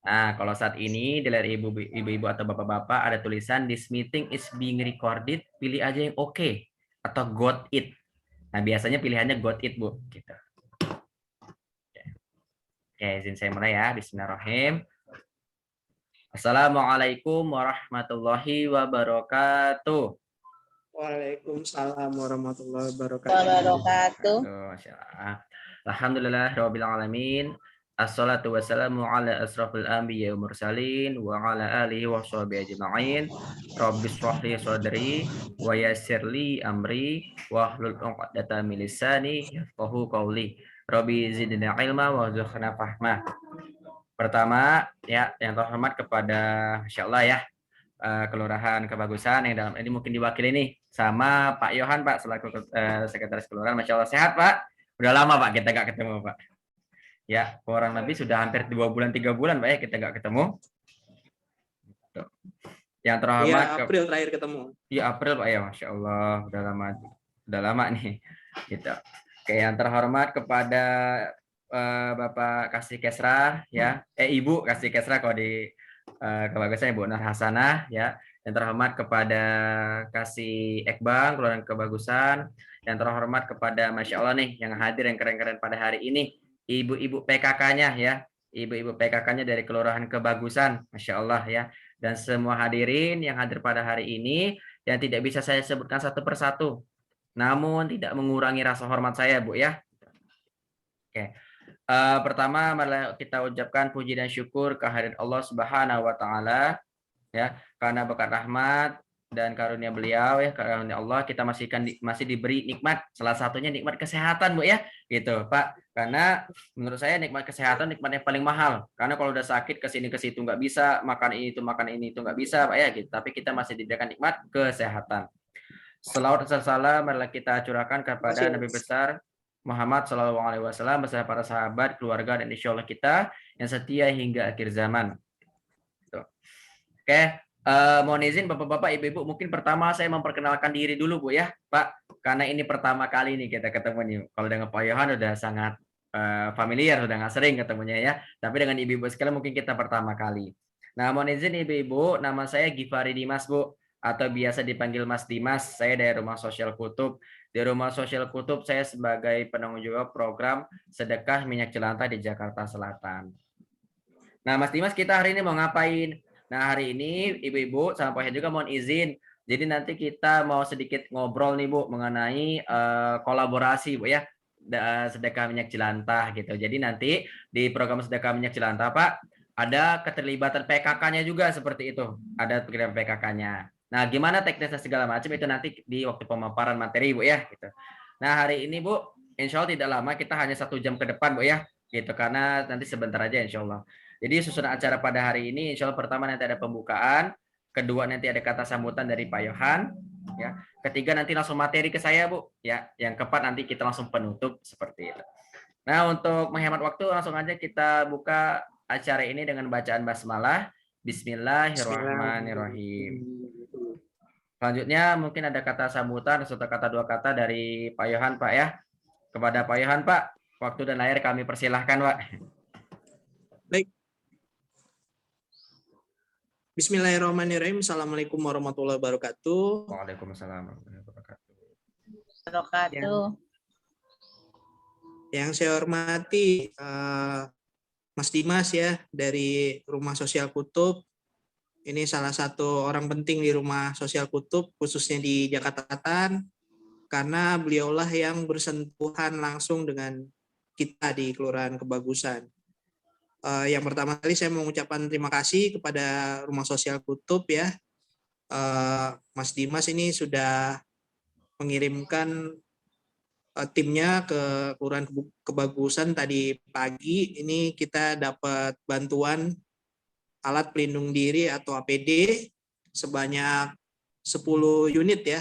Nah, kalau saat ini di layar ibu-ibu atau bapak-bapak ada tulisan this meeting is being recorded, pilih aja yang oke atau got it. Nah, biasanya pilihannya got it, Bu, gitu. Oke, izin saya mulai ya. Bismillahirrahmanirrahim. Assalamualaikum warahmatullahi wabarakatuh. Waalaikumsalam warahmatullahi wabarakatuh. Wabarakatuh. Masya Allah. Alhamdulillah rabbil alamin. Assalatu wassalamu ala asrafil anbiya wa mursalin wa ala alihi wa sahbihi ajma'in. Rabbi shrah li sadri wa yassir li amri wa hlul 'uqdatam min lisani yafqahu qawli. Rabbi zidni ilma wa warzuqna fahma. Pertama, ya, yang terhormat kepada Masya Allah ya, Kelurahan Kebagusan yang dalam ini mungkin diwakili nih sama Pak Yohan, Pak, selaku Sekretaris Kelurahan. Masya Allah, sehat, Pak? Udah lama, Pak, kita nggak ketemu, Pak. Ya, kurang lebih sudah hampir 2 bulan, 3 bulan, Pak, ya, kita nggak ketemu. Tuh. Yang terhormat. Iya, April terakhir ketemu. Iya, April, Pak, ya, Masya Allah, udah lama nih. Gitu. Oke, yang terhormat kepada Bapak Kasih Kesra, ya, Ibu Kasih Kesra kalau di Kebagusan, Ibu Nur Hasanah, ya. Yang terhormat kepada Kasih Ekbang, Kelurahan Kebagusan. Yang terhormat kepada Masya Allah nih, yang hadir yang keren-keren pada hari ini, ibu-ibu PKK-nya, ya. Ibu-ibu PKK-nya dari Kelurahan Kebagusan, Masya Allah, ya. Dan semua hadirin yang hadir pada hari ini, yang tidak bisa saya sebutkan satu persatu, namun tidak mengurangi rasa hormat saya, Bu, ya. Oke. Pertama, mari kita ucapkan puji dan syukur kehadirat Allah Subhanahu wa taala, ya, karena berkat rahmat dan karunia beliau, ya, karunia Allah kita masih diberi nikmat, salah satunya nikmat kesehatan, Bu, ya, gitu, Pak. Karena menurut saya nikmat kesehatan nikmat yang paling mahal. Karena kalau udah sakit ke sini ke situ nggak bisa, makan ini itu nggak bisa, Pak, ya, gitu. Tapi kita masih diberikan nikmat kesehatan. Selawat dan salam marilah kita curahkan kepada Nabi besar Muhammad SAW beserta para sahabat, keluarga, dan insya Allah kita yang setia hingga akhir zaman. Tuh. Oke, mohon izin Bapak-Bapak, Ibu-Ibu, mungkin pertama saya memperkenalkan diri dulu, Bu, ya, Pak, karena ini pertama kali nih kita ketemu nih. Kalau dengan Pak Yohan udah sangat familiar, sudah nggak sering ketemunya, ya. Tapi dengan Ibu-Ibu sekalian mungkin kita pertama kali. Nah, mohon izin Ibu-Ibu, nama saya Gifari Dimas, Bu, atau biasa dipanggil Mas Dimas. Saya dari Rumah Sosial Kutub. Di Rumah Sosial Kutub saya sebagai penanggung jawab program sedekah minyak jelantah di Jakarta Selatan. Nah, Mas Dimas, kita hari ini mau ngapain? Nah, hari ini Ibu-Ibu sama Pak juga mohon izin. Jadi nanti kita mau sedikit ngobrol nih, Bu, mengenai kolaborasi, Bu, ya, sedekah minyak jelantah gitu. Jadi nanti di program sedekah minyak jelantah, Pak, ada keterlibatan PKK-nya juga seperti itu. Ada keterlibatan PKK-nya. Nah, gimana teknisnya segala macam itu nanti di waktu pemaparan materi, Bu, ya, gitu. Nah, hari ini, Bu, insya Allah tidak lama, kita hanya 1 jam ke depan, Bu, ya, gitu. Karena nanti sebentar aja insya Allah. Jadi susunan acara pada hari ini, insya Allah pertama nanti ada pembukaan, kedua nanti ada kata sambutan dari Pak Yohan, ya. Ketiga nanti langsung materi ke saya, Bu, ya. Yang keempat nanti kita langsung penutup seperti itu. Nah, untuk menghemat waktu langsung aja kita buka acara ini dengan bacaan basmalah. Bismillahirrahmanirrahim. Selanjutnya mungkin ada kata sambutan serta kata 2 kata dari Pak Yohan, Pak, ya. Kepada Pak Yohan, Pak, waktu dan layar kami persilahkan, Pak. Baik. Bismillahirrahmanirrahim. Assalamualaikum warahmatullahi wabarakatuh. Waalaikumsalam warahmatullahi Wabarakatuh. Yang saya hormati Mas Dimas, ya, dari Rumah Sosial Kutub. Ini salah satu orang penting di Rumah Sosial Kutub, khususnya di Jakarta Selatan, karena beliaulah yang bersentuhan langsung dengan kita di Kelurahan Kebagusan. Yang pertama kali saya mengucapkan terima kasih kepada Rumah Sosial Kutub, ya. Mas Dimas ini sudah mengirimkan timnya ke Kelurahan Kebagusan tadi pagi. Ini kita dapat bantuan alat pelindung diri atau APD sebanyak 10 unit, ya.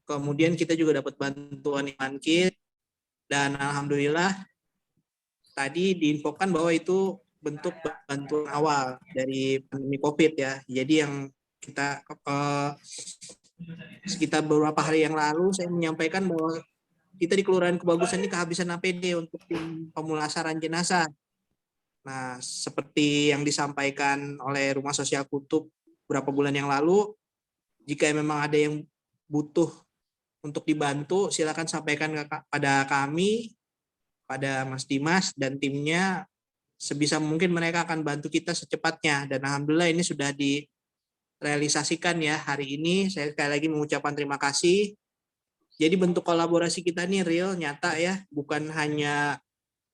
Kemudian kita juga dapat bantuan iman kit, dan alhamdulillah tadi diinfokan bahwa itu bentuk bantuan awal dari pandemi COVID, ya. Jadi yang kita sekitar beberapa hari yang lalu saya menyampaikan bahwa kita di Kelurahan Kebagusan ini kehabisan APD untuk tim pemulasaran jenazah. Nah, seperti yang disampaikan oleh Rumah Sosial Kutub beberapa bulan yang lalu, jika memang ada yang butuh untuk dibantu, silakan sampaikan pada kami, pada Mas Dimas dan timnya. Sebisa mungkin mereka akan bantu kita secepatnya. Dan alhamdulillah ini sudah direalisasikan ya hari ini. Saya sekali lagi mengucapkan terima kasih. Jadi bentuk kolaborasi kita ini real, nyata ya, bukan hanya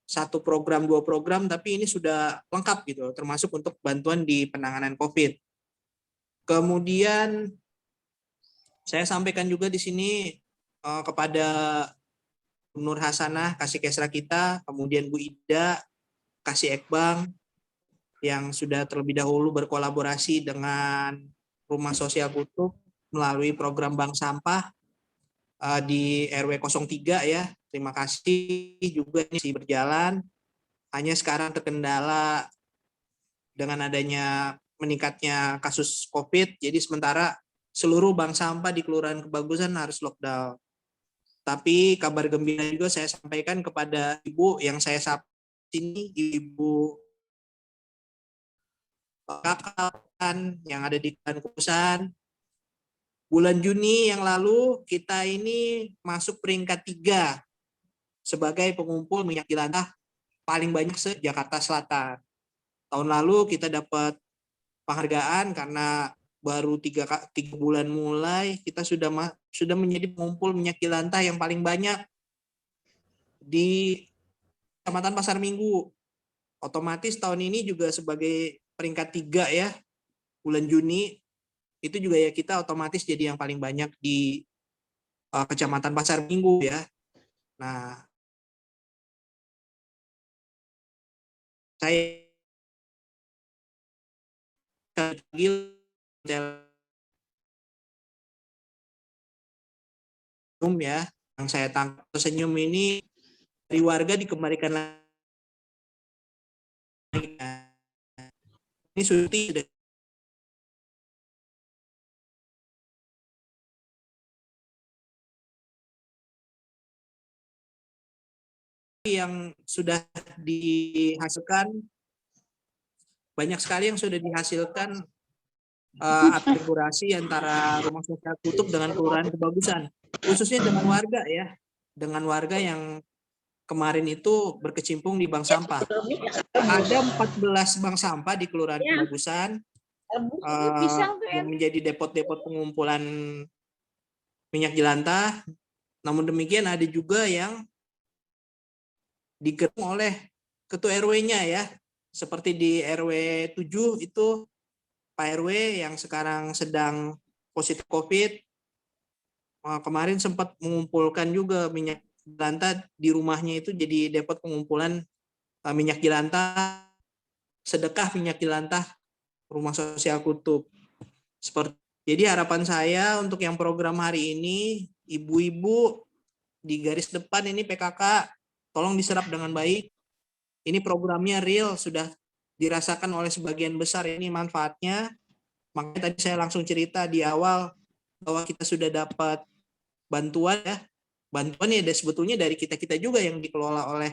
satu program, dua program, tapi ini sudah lengkap gitu, termasuk untuk bantuan di penanganan COVID. Kemudian saya sampaikan juga di sini kepada Nur Hasanah, Kasih Kesra kita, kemudian Bu Ida, Kasih Ekbang, yang sudah terlebih dahulu berkolaborasi dengan Rumah Sosial Kutub melalui program Bank Sampah di RW 03 ya. Terima kasih juga ini masih berjalan. Hanya sekarang terkendala dengan adanya meningkatnya kasus COVID, jadi sementara seluruh bank sampah di Kelurahan Kebagusan harus lockdown. Tapi kabar gembira juga saya sampaikan kepada Ibu yang saya sapa sini, Ibu Kakak yang ada di Kukusan. Bulan Juni yang lalu kita ini masuk peringkat 3 sebagai pengumpul minyak jelantah paling banyak se-Jakarta Selatan. Tahun lalu kita dapat penghargaan karena baru 3 bulan mulai kita sudah menjadi pengumpul minyak jelantah yang paling banyak di Kecamatan Pasar Minggu. Otomatis tahun ini juga sebagai peringkat 3 ya, bulan Juni itu juga ya kita otomatis jadi yang paling banyak di Kecamatan Pasar Minggu ya. Nah, saya ya, yang saya tangkap senyum ini dari warga dikembalikan lagi. Ini sudah yang sudah dihasilkan, banyak sekali yang sudah dihasilkan akulturasi antara Rumah Sosial Kutub dengan Kelurahan Kebagusan, khususnya dengan warga ya, dengan warga yang kemarin itu berkecimpung di bank sampah. Ada 14 bank sampah di Kelurahan Kebagusan yang menjadi depot-depot pengumpulan minyak jelantah. Namun demikian ada juga yang digerung oleh ketua RW-nya ya. Seperti di RW 7 itu Pak RW yang sekarang sedang positif COVID, kemarin sempat mengumpulkan juga minyak jelantah di rumahnya, itu jadi depot pengumpulan minyak jelantah, sedekah minyak jelantah Rumah Sosial Kutub. Jadi harapan saya untuk yang program hari ini, ibu-ibu di garis depan ini PKK, tolong diserap dengan baik. Ini programnya real, sudah dirasakan oleh sebagian besar ini manfaatnya. Makanya tadi saya langsung cerita di awal bahwa kita sudah dapat bantuan ya. Bantuan ya sebetulnya dari kita-kita juga yang dikelola oleh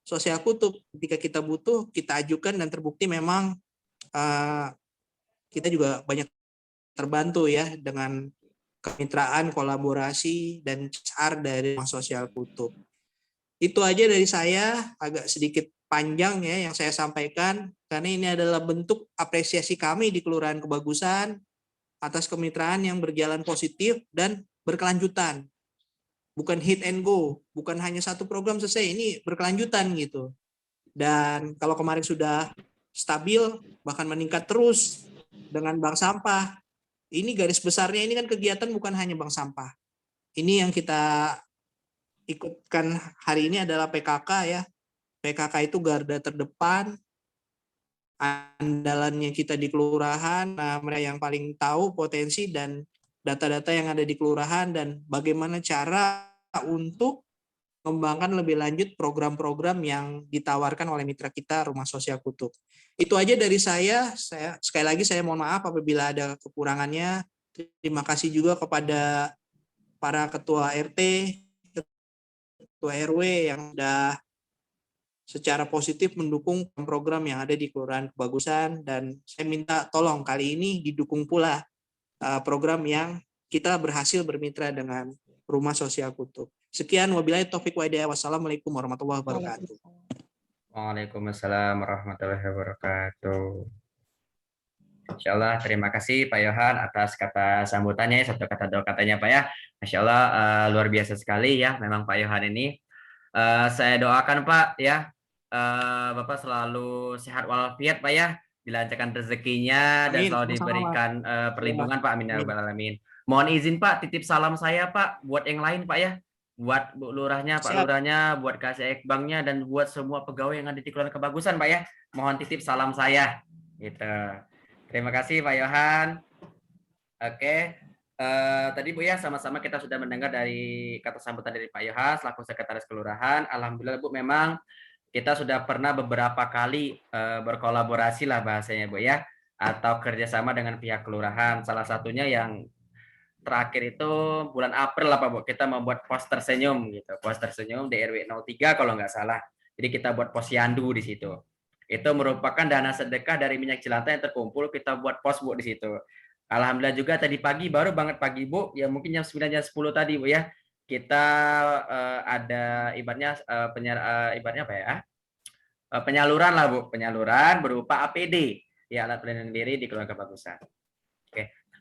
Sosial Kutub. Ketika kita butuh, kita ajukan dan terbukti memang kita juga banyak terbantu ya dengan kemitraan, kolaborasi, dan CSR dari Sosial Kutub. Itu aja dari saya, agak sedikit panjang ya yang saya sampaikan, karena ini adalah bentuk apresiasi kami di Kelurahan Kebagusan atas kemitraan yang berjalan positif dan berkelanjutan. Bukan hit and go, bukan hanya satu program selesai, ini berkelanjutan gitu. Dan kalau kemarin sudah stabil, bahkan meningkat terus dengan bank sampah, ini garis besarnya ini kan kegiatan bukan hanya bank sampah. Ini yang kita ikutkan hari ini adalah PKK ya. PKK itu garda terdepan, andalannya kita di kelurahan, mereka yang paling tahu potensi dan data-data yang ada di kelurahan dan bagaimana cara untuk mengembangkan lebih lanjut program-program yang ditawarkan oleh mitra kita Rumah Sosial Kutub. Itu aja dari saya sekali lagi saya mohon maaf apabila ada kekurangannya. Terima kasih juga kepada para ketua RT, ketua RW yang sudah secara positif mendukung program yang ada di Kelurahan Kebagusan, dan saya minta tolong kali ini didukung pula program yang kita berhasil bermitra dengan Rumah Sosial Kutub. Sekian, wabillahi taufik wa hidayah. Wassalamualaikum warahmatullahi wabarakatuh. Waalaikumsalam warahmatullahi wabarakatuh. Insyaallah, terima kasih Pak Yohan atas kata sambutannya, satu kata dua katanya Pak ya. Masya Allah, luar biasa sekali ya memang Pak Yohan ini. Saya doakan Pak ya, Bapak selalu sehat walafiat Pak ya, dilancarkan rezekinya dan Amin. selalu diberikan perlindungan Pak, amin ya rabbal alamin. Mohon izin Pak, titip salam saya Pak buat yang lain Pak ya, buat Bu Lurahnya, Pak Lurahnya, buat Kasih Banknya, dan buat semua pegawai yang ada di Kelurahan Kebagusan Pak ya. Mohon titip salam saya gitu. Terima kasih Pak Yohan. Oke, tadi Bu ya, sama-sama kita sudah mendengar dari kata sambutan dari Pak Yohan selaku Sekretaris Kelurahan. Alhamdulillah Bu, memang kita sudah pernah beberapa kali berkolaborasi lah bahasanya Bu ya, atau kerjasama dengan pihak kelurahan. Salah satunya yang terakhir itu bulan April lah Pak Bu, kita membuat poster senyum gitu, poster senyum di RW 03 kalau nggak salah. Jadi kita buat posyandu di situ. Itu merupakan dana sedekah dari minyak jelantah yang terkumpul, kita buat pos Bu di situ. Alhamdulillah juga tadi pagi, baru banget pagi Bu, ya mungkin jam 9 jam 10 tadi Bu ya. Kita ada ibaratnya ibaratnya apa ya? Penyaluran lah Bu, penyaluran berupa APD, ya alat pelindung diri di Kelurahan Kebagusan.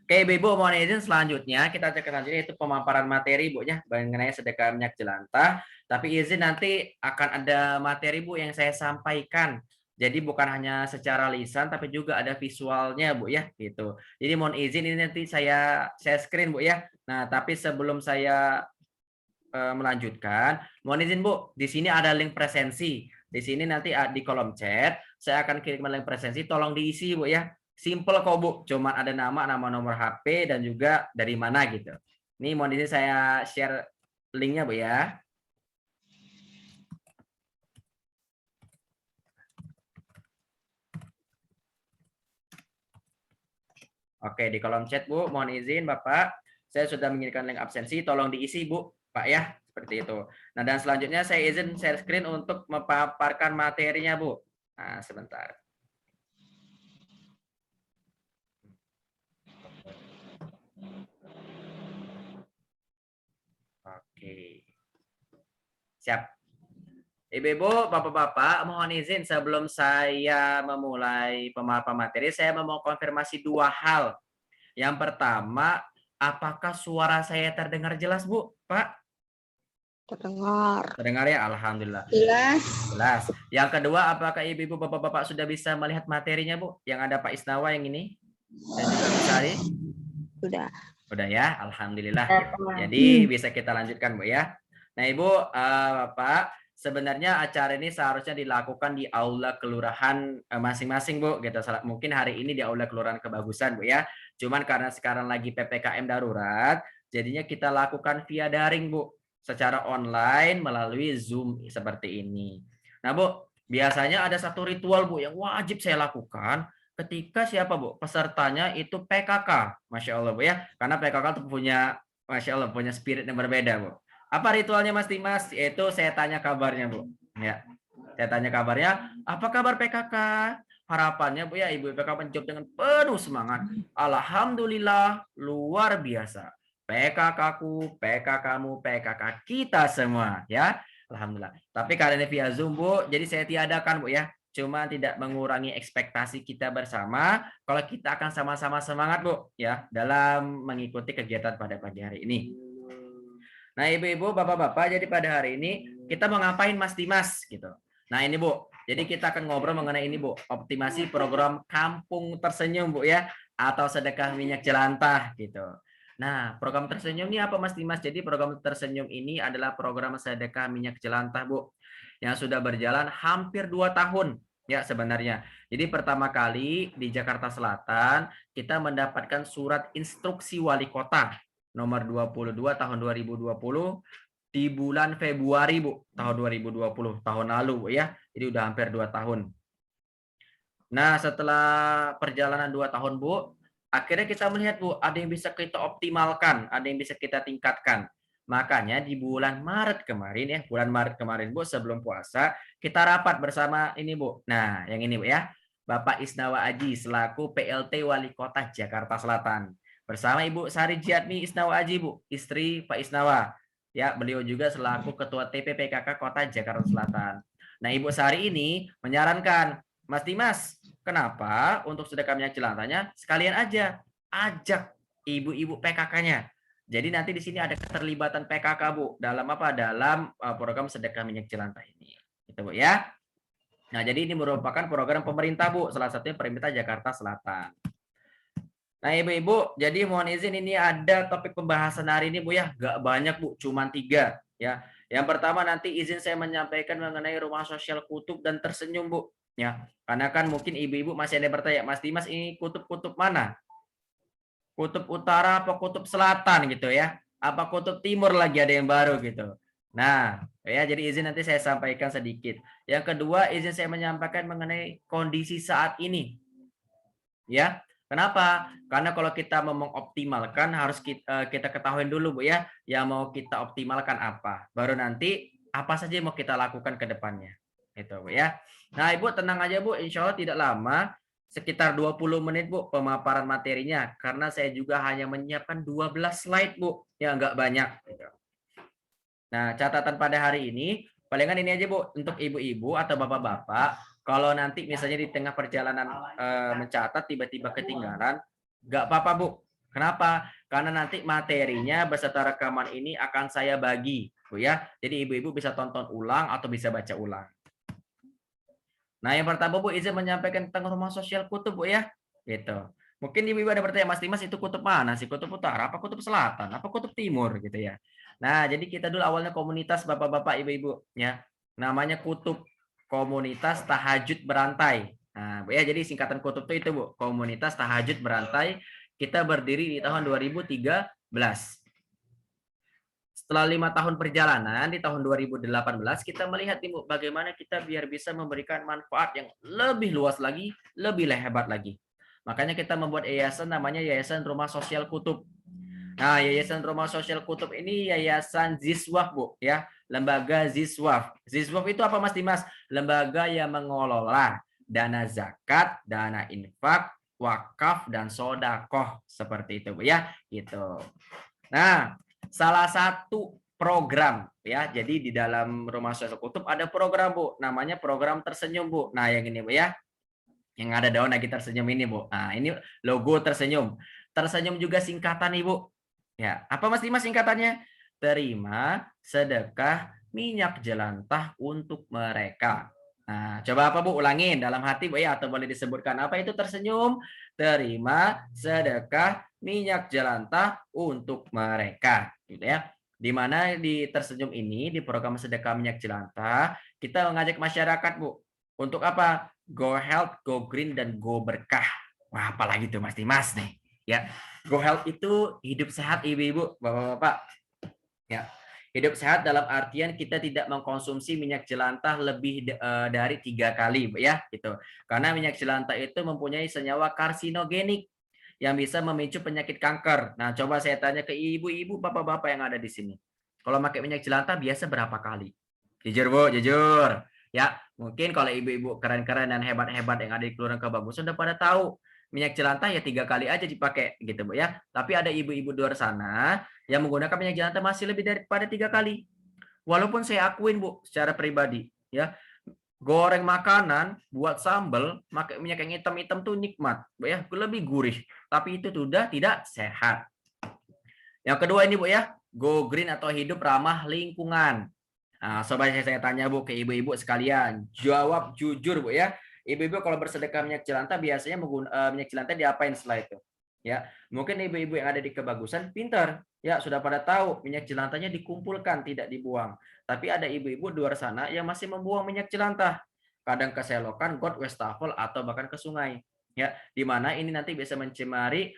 Oke, Ibu, mohon izin selanjutnya kita cek selanjutnya itu pemaparan materi Bu ya mengenai sedekah minyak jelantah. Tapi izin nanti akan ada materi Bu yang saya sampaikan. Jadi bukan hanya secara lisan tapi juga ada visualnya Bu ya gitu. Jadi mohon izin ini nanti saya screen Bu ya. Nah, tapi sebelum saya melanjutkan, mohon izin Bu, di sini ada link presensi. Di sini nanti di kolom chat saya akan kirim link presensi, tolong diisi Bu ya. Simple kok Bu, cuma ada nama nomor HP dan juga dari mana gitu. Ini mohon izin saya share linknya Bu ya. Oke, di kolom chat Bu, mohon izin Bapak, saya sudah mengirimkan link absensi, tolong diisi Bu, Pak ya, seperti itu. Nah, dan selanjutnya saya izin share screen untuk memaparkan materinya Bu. Nah, sebentar. Oke. Siap. Ibu-ibu, bapak-bapak, mohon izin sebelum saya memulai pemaparan materi, saya mau konfirmasi dua hal. Yang pertama, apakah suara saya terdengar jelas, Bu? Pak? Terdengar. Terdengar ya, alhamdulillah. Jelas. Jelas. Yang kedua, apakah ibu-ibu, bapak-bapak sudah bisa melihat materinya, Bu? Yang ada Pak Isnawa yang ini? Dan juga Pak Sari? Sudah. Udah ya, alhamdulillah. Jadi bisa kita lanjutkan, Bu ya. Nah, Ibu, Bapak, sebenarnya acara ini seharusnya dilakukan di aula kelurahan masing-masing, Bu. Gitu. Mungkin hari ini di aula kelurahan Kebagusan, Bu ya. Cuman karena sekarang lagi PPKM darurat, jadinya kita lakukan via daring, Bu. Secara online melalui Zoom seperti ini. Nah, Bu, biasanya ada satu ritual, Bu, yang wajib saya lakukan ketika siapa Bu? Pesertanya itu PKK. Masya Allah Bu ya. Karena PKK itu punya, Masya Allah, punya spirit yang berbeda Bu. Apa ritualnya Mas Dimas? Itu saya tanya kabarnya Bu. Ya, saya tanya kabarnya. Apa kabar PKK? Harapannya Bu ya, Ibu PKK menjawab dengan penuh semangat. Alhamdulillah, luar biasa. PKK-ku, PKK-mu, PKK kita semua ya. Alhamdulillah. Tapi kali ini via Zoom Bu, jadi saya tiadakan Bu ya. Cuma tidak mengurangi ekspektasi kita bersama kalau kita akan sama-sama semangat Bu ya dalam mengikuti kegiatan pada pagi hari ini. Nah, ibu-ibu, bapak-bapak, jadi pada hari ini kita mau ngapain Mas Dimas gitu. Nah, ini Bu. Jadi kita akan ngobrol mengenai ini Bu, optimasi program Kampung Tersenyum Bu ya, atau sedekah minyak jelantah gitu. Nah, program Tersenyum ini apa Mas Dimas? Jadi program Tersenyum ini adalah program sedekah minyak jelantah Bu, yang sudah berjalan hampir 2 tahun ya sebenarnya. Jadi pertama kali di Jakarta Selatan kita mendapatkan surat instruksi wali kota nomor 22 tahun 2020 di bulan Februari Bu, tahun 2020, tahun lalu Bu ya. Jadi udah hampir 2 tahun. Nah, setelah perjalanan 2 tahun Bu, akhirnya kita melihat Bu, ada yang bisa kita optimalkan, ada yang bisa kita tingkatkan. Makanya di bulan Maret kemarin ya, bulan Maret kemarin Bu, sebelum puasa kita rapat bersama ini Bu. Nah, yang ini Bu ya. Bapak Isnawa Aji selaku PLT Wali Kota Jakarta Selatan. Bersama Ibu Sari Jiatmi Isnawa Aji Bu, istri Pak Isnawa. Ya, beliau juga selaku Ketua TPPKK Kota Jakarta Selatan. Nah, Ibu Sari ini menyarankan, Mas Dimas, kenapa untuk sedekah minyak jelantahnya sekalian aja ajak ibu-ibu PKK-nya. Jadi nanti di sini ada keterlibatan PKK Bu dalam apa? Dalam program sedekah minyak jelantah ini. Gitu Bu ya. Nah, jadi ini merupakan program pemerintah Bu, salah satunya pemerintah Jakarta Selatan. Nah, Ibu-ibu, jadi mohon izin ini ada topik pembahasan hari ini Bu ya, nggak banyak Bu, cuma 3 ya. Yang pertama nanti izin saya menyampaikan mengenai rumah sosial kutub dan tersenyum Bu ya. Karena kan mungkin ibu-ibu masih ada yang bertanya, Mas Dimas ini kutub-kutub mana? Kutub utara apa kutub selatan gitu ya, apa kutub timur lagi ada yang baru gitu. Nah ya, jadi izin nanti saya sampaikan sedikit. Yang kedua, izin saya menyampaikan mengenai kondisi saat ini ya. Kenapa? Karena kalau kita mau mengoptimalkan harus kita ketahui dulu Bu ya, yang mau kita optimalkan apa, baru nanti apa saja yang mau kita lakukan ke depannya itu Bu ya. Nah Ibu tenang aja Bu, insya Allah tidak lama, sekitar 20 menit Bu pemaparan materinya, karena saya juga hanya menyiapkan 12 slide Bu, ya nggak banyak. Nah catatan pada hari ini, palingan ini aja Bu, untuk ibu-ibu atau bapak-bapak, kalau nanti misalnya di tengah perjalanan mencatat tiba-tiba ketinggalan, nggak apa-apa Bu. Kenapa? Karena nanti materinya beserta rekaman ini akan saya bagi Bu ya. Jadi ibu-ibu bisa tonton ulang atau bisa baca ulang. Nah, yang pertama Bu izin menyampaikan tentang rumah sosial kutub Bu ya. Gitu. Mungkin ibu-ibu ada bertanya, Mas Dimas itu kutub mana sih? Kutub utara, apa kutub selatan, apa kutub timur gitu ya. Nah, jadi kita dulu awalnya komunitas bapak-bapak, ibu-ibu ya. Namanya kutub, komunitas tahajud berantai. Nah, Bu ya, jadi singkatan kutub itu Bu, komunitas tahajud berantai. Kita berdiri di tahun 2013. Setelah 5 tahun perjalanan di tahun 2018 kita melihat nih Bu, bagaimana kita biar bisa memberikan manfaat yang lebih luas lagi, lebih hebat lagi. Makanya kita membuat yayasan namanya Yayasan Rumah Sosial Kutub. Nah, Yayasan Rumah Sosial Kutub ini yayasan Ziswaf Bu ya, lembaga Ziswaf. Ziswaf itu apa Mas Dimas? Lembaga yang mengelola dana zakat, dana infak, wakaf dan sodakoh seperti itu Bu ya, gitu. Nah, salah satu program ya. Jadi di dalam Rumah Sosial Kutub ada program Bu, namanya program tersenyum Bu. Nah, yang ini Bu ya. Yang ada daun lagi tersenyum ini Bu. Nah, ini logo tersenyum. Tersenyum juga singkatan Ibu. Ya, apa Mas Dimas singkatannya? Terima sedekah minyak jelantah untuk mereka. Nah, coba apa Bu? Ulangin dalam hati Bu ya, atau boleh disebutkan apa itu tersenyum? Terima sedekah minyak jelantah untuk mereka, gitu ya. Di mana di tersenyum ini, di program sedekah minyak jelantah, kita mengajak masyarakat Bu untuk apa? Go health, go green, dan go berkah. Wah, apalagi tuh Mas Dimas nih, ya. Go health itu hidup sehat ibu-ibu, bapak-bapak. Ya, hidup sehat dalam artian kita tidak mengkonsumsi minyak jelantah lebih dari 3 kali, ya, gitu. Karena minyak jelantah itu mempunyai senyawa karsinogenik yang bisa memicu penyakit kanker. Nah, coba saya tanya ke ibu-ibu, bapak-bapak yang ada di sini. Kalau pakai minyak jelantah biasa berapa kali? Jujur, Bu, jujur. Ya, mungkin kalau ibu-ibu keren-keren dan hebat-hebat yang ada di Kelurahan Kebagusan udah pada tahu minyak jelantah ya 3 kali aja dipakai gitu Bu ya. Tapi ada ibu-ibu di luar sana yang menggunakan minyak jelantah masih lebih daripada 3 kali. Walaupun saya akuin Bu secara pribadi ya, goreng makanan buat sambal pakai minyak yang hitam-hitam tuh nikmat Bu ya, lebih gurih. Tapi itu sudah tidak sehat. Yang kedua ini Bu ya, go green atau hidup ramah lingkungan. Nah, coba saya tanya Bu ke ibu-ibu sekalian, jawab jujur Bu ya. Ibu-ibu kalau bersedekah minyak jelantah biasanya minyak jelantah diapain setelah itu? Ya, mungkin ibu-ibu yang ada di Kebagusan pintar, ya sudah pada tahu minyak jelantahnya dikumpulkan tidak dibuang. Tapi ada ibu-ibu di luar sana yang masih membuang minyak jelantah, kadang ke selokan, got, wastafel atau bahkan ke sungai. Ya, di mana ini nanti bisa mencemari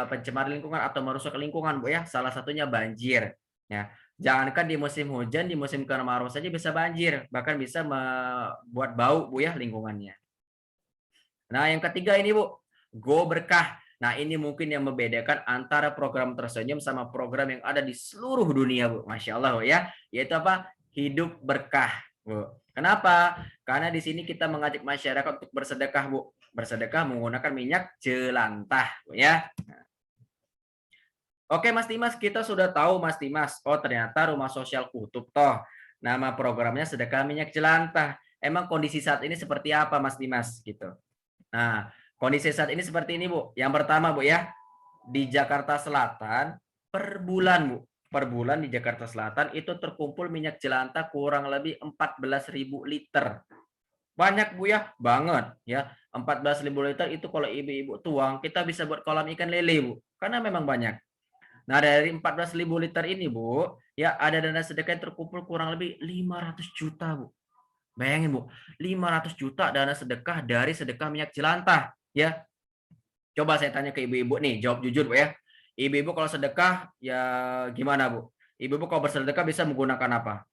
pencemar lingkungan atau merusak lingkungan Bu ya. Salah satunya banjir. Ya, jangankan di musim hujan, di musim kemarau saja bisa banjir, bahkan bisa membuat bau Bu ya lingkungannya. Nah, yang ketiga ini Bu, go berkah. Nah, ini mungkin yang membedakan antara program Tersenyum sama program yang ada di seluruh dunia, Bu. Masya Allah, Bu, ya. Yaitu apa? Hidup berkah, Bu. Kenapa? Karena di sini kita mengajak masyarakat untuk bersedekah, Bu. Bersedekah menggunakan minyak jelantah, Bu, ya. Oke, Mas Dimas, kita sudah tahu, Mas Dimas. Oh, ternyata Rumah Sosial Kutub, toh. Nama programnya Sedekah Minyak Jelantah. Emang kondisi saat ini seperti apa, Mas Dimas? Gitu. Nah, kondisi saat ini seperti ini, Bu. Yang pertama, Bu, ya. Di Jakarta Selatan, per bulan, Bu. Per bulan di Jakarta Selatan itu terkumpul minyak jelantah kurang lebih 14.000 liter. Banyak, Bu, ya. Banget, ya. 14.000 liter itu kalau ibu-ibu tuang, kita bisa buat kolam ikan lele, Bu. Karena memang banyak. Nah, dari 14.000 liter ini, Bu, ya ada dana sedekah yang terkumpul kurang lebih 500 juta, Bu. Bayangin, Bu, 500 juta dana sedekah dari sedekah minyak jelantah, ya. Coba saya tanya ke ibu-ibu nih, jawab jujur, Bu, ya. Ibu-ibu kalau sedekah ya gimana, Bu? Ibu-ibu kalau bersedekah bisa menggunakan apa?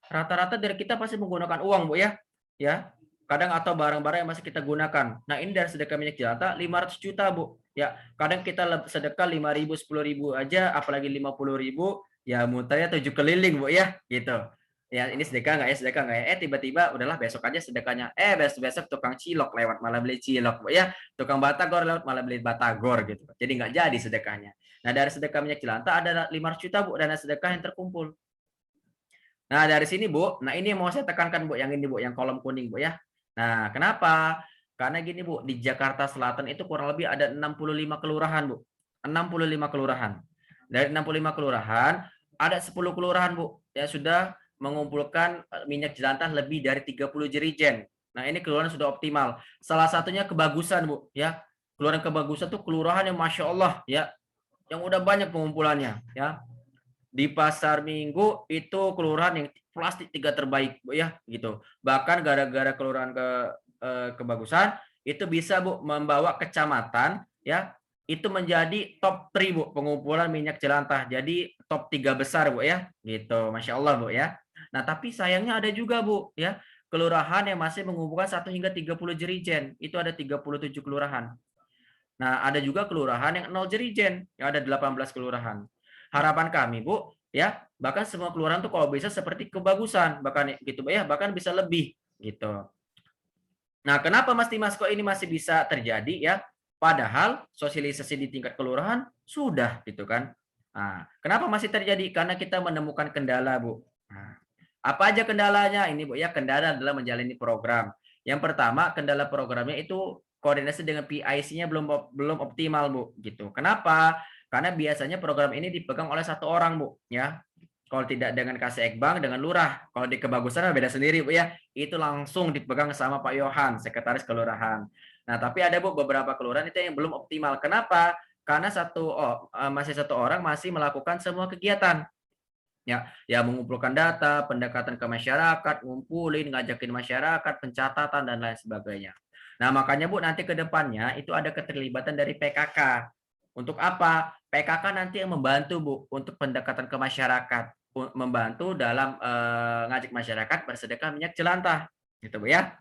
Rata-rata dari kita pasti menggunakan uang, Bu, ya. Ya. Kadang atau barang-barang yang masih kita gunakan. Nah, ini dari sedekah minyak jelantah 500 juta, Bu. Ya, kadang kita sedekah 5.000, 10.000 aja, apalagi 50.000, ya muternya 7 keliling, Bu, ya, gitu. Ya, ini sedekah nggak ya, sedekah nggak ya? Tiba-tiba udahlah besok aja sedekahnya. Besok-besok tukang cilok lewat malah beli cilok, Bu, ya. Tukang batagor lewat malah beli batagor gitu. Jadi nggak jadi sedekahnya. Nah, dari sedekah minyak jelantah ada 500 juta, Bu, dana sedekah yang terkumpul. Nah, dari sini, Bu. Nah, ini yang mau saya tekankan, Bu, yang ini, Bu, yang kolom kuning, Bu, ya. Nah, kenapa? Karena gini, Bu, di Jakarta Selatan itu kurang lebih ada 65 kelurahan, Bu. 65 kelurahan. Dari 65 kelurahan, ada 10 kelurahan, Bu, yang sudah mengumpulkan minyak jelantah lebih dari 30 jerigen. Nah, ini kelurahan sudah optimal. Salah satunya Kebagusan, Bu, ya. Kelurahan Kebagusan tuh kelurahan yang Masya Allah, ya, yang udah banyak pengumpulannya, ya. Di Pasar Minggu itu kelurahan yang plastik 3 terbaik, Bu, ya, gitu. Bahkan gara-gara kelurahan Kebagusan itu bisa, Bu, membawa kecamatan, ya, itu menjadi top 3, Bu, pengumpulan minyak jelantah. Jadi top 3 besar, Bu, ya, gitu. Masya Allah, Bu, ya. Nah, tapi sayangnya ada juga, Bu, ya, kelurahan yang masih mengumpulkan 1 hingga 30 jerigen. Itu ada 37 kelurahan. Nah, ada juga kelurahan yang 0 jerigen, yang ada 18 kelurahan. Harapan kami, Bu, ya, bahkan semua kelurahan tuh kalau bisa seperti Kebagusan, bahkan gitu, Bu, ya, bahkan bisa lebih gitu. Nah, kenapa Mas Dimas kok ini masih bisa terjadi, ya? Padahal sosialisasi di tingkat kelurahan sudah gitu kan. Nah, kenapa masih terjadi? Karena kita menemukan kendala, Bu. Nah, apa aja kendalanya? Ini, Bu, ya, kendala adalah menjalani program. Yang pertama, kendala programnya itu koordinasi dengan PIC-nya belum optimal, Bu, gitu. Kenapa? Karena biasanya program ini dipegang oleh satu orang, Bu, ya. Kalau tidak dengan Kassekbang, dengan lurah. Kalau di Kebagusan beda sendiri, Bu, ya. Itu langsung dipegang sama Pak Yohan, sekretaris kelurahan. Nah, tapi ada, Bu, beberapa kelurahan itu yang belum optimal. Kenapa? Karena masih satu orang masih melakukan semua kegiatan. Ya, mengumpulkan data, pendekatan ke masyarakat, ngumpulin, ngajakin masyarakat, pencatatan dan lain sebagainya. Nah, makanya, Bu, nanti ke depannya itu ada keterlibatan dari PKK. Untuk apa? PKK nanti yang membantu, Bu, untuk pendekatan ke masyarakat, membantu dalam ngajak masyarakat bersedekah minyak jelantah, gitu, Bu, ya.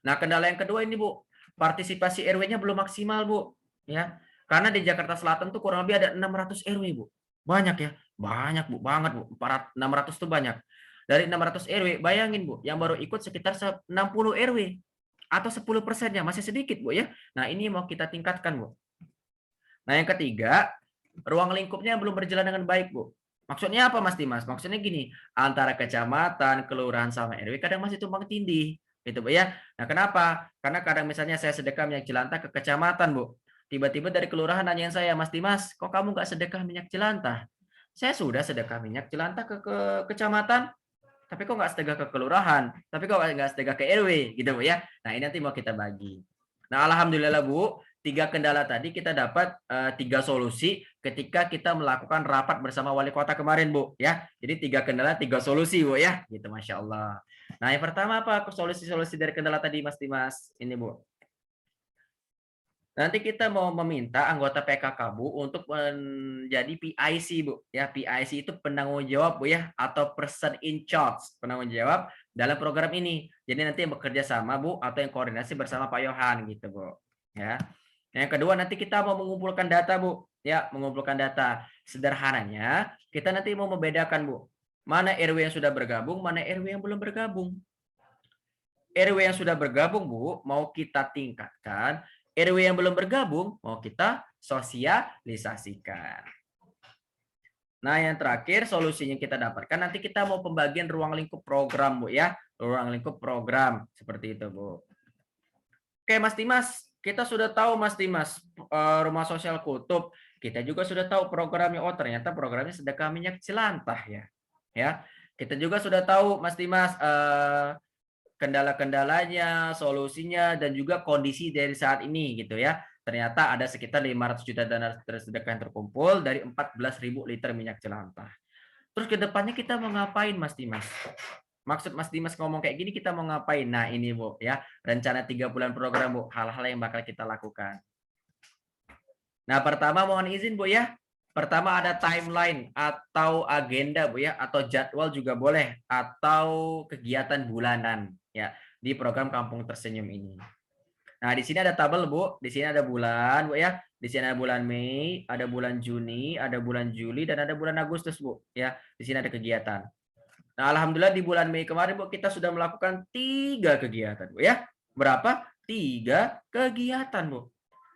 Nah, kendala yang kedua ini, Bu, partisipasi RW-nya belum maksimal, Bu, ya. Karena di Jakarta Selatan tuh kurang lebih ada 600 RW, Bu. Banyak ya, banyak, Bu, banget, Bu. 600 tuh banyak. Dari 600 RW, bayangin, Bu, yang baru ikut sekitar 60 RW atau 10%-nya, masih sedikit, Bu, ya. Nah, ini mau kita tingkatkan, Bu. Nah, yang ketiga, ruang lingkupnya belum berjalan dengan baik, Bu. Maksudnya apa, Mas Dimas? Maksudnya gini, antara kecamatan, kelurahan sama RW kadang masih tumpang tindih, gitu, Bu, ya. Nah, kenapa? Karena kadang misalnya saya sedekah minyak jelantah ke kecamatan, Bu. Tiba-tiba dari kelurahan nanyain saya, "Mas Dimas, kok kamu nggak sedekah minyak jelantah?" Saya sudah sedekah minyak jelantah ke kecamatan, tapi kok nggak sedekah ke kelurahan, tapi kok nggak sedekah ke RW, gitu, Bu, ya. Nah, ini nanti mau kita bagi. Nah, alhamdulillah, Bu, 3 kendala tadi kita dapat 3 solusi ketika kita melakukan rapat bersama wali kota kemarin, Bu, ya. Jadi 3 kendala, 3 solusi, Bu, ya. Gitu, Masya Allah. Nah, yang pertama apa solusi-solusi dari kendala tadi, Mas Dimas? Ini, Bu. Nanti kita mau meminta anggota PKK, Bu, untuk menjadi PIC, Bu. Ya, PIC itu penanggung jawab, Bu, ya, atau person in charge, penanggung jawab dalam program ini. Jadi nanti yang bekerja sama, Bu, atau yang koordinasi bersama Pak Yohan gitu, Bu. Ya. Yang kedua nanti kita mau mengumpulkan data, Bu. Ya, mengumpulkan data. Sederhananya, kita nanti mau membedakan, Bu. Mana RW yang sudah bergabung, mana RW yang belum bergabung. RW yang sudah bergabung, Bu, mau kita tingkatkan. RW yang belum bergabung, mau kita sosialisasikan. Nah, yang terakhir solusinya kita dapatkan nanti kita mau pembagian ruang lingkup program, Bu ya. Ruang lingkup program seperti itu, Bu. Oke, Mas Dimas, kita sudah tahu Mas Dimas Rumah Sosial Kutub. Kita juga sudah tahu programnya. Oh, ternyata programnya Sedekah Minyak Jelantah ya. Ya. Kita juga sudah tahu Mas Dimas kendala-kendalanya, solusinya dan juga kondisi dari saat ini gitu ya. Ternyata ada sekitar 500 juta dana tersedekah yang terkumpul dari 14.000 liter minyak jelantah. Terus ke depannya kita mau ngapain Mas Dimas? Maksud Mas Dimas ngomong kayak gini kita mau ngapain? Nah ini Bu ya, rencana 3 bulan program Bu, hal-hal yang bakal kita lakukan. Nah pertama mohon izin Bu ya, pertama ada timeline atau agenda Bu ya, atau jadwal juga boleh, atau kegiatan bulanan ya di program Kampung Tersenyum ini. Nah di sini ada tabel Bu, di sini ada bulan Bu ya, di sini ada bulan Mei, ada bulan Juni, ada bulan Juli dan ada bulan Agustus Bu ya. Di sini ada kegiatan. Nah, alhamdulillah di bulan Mei kemarin Bu kita sudah melakukan 3 kegiatan Bu ya. Berapa? 3 kegiatan Bu.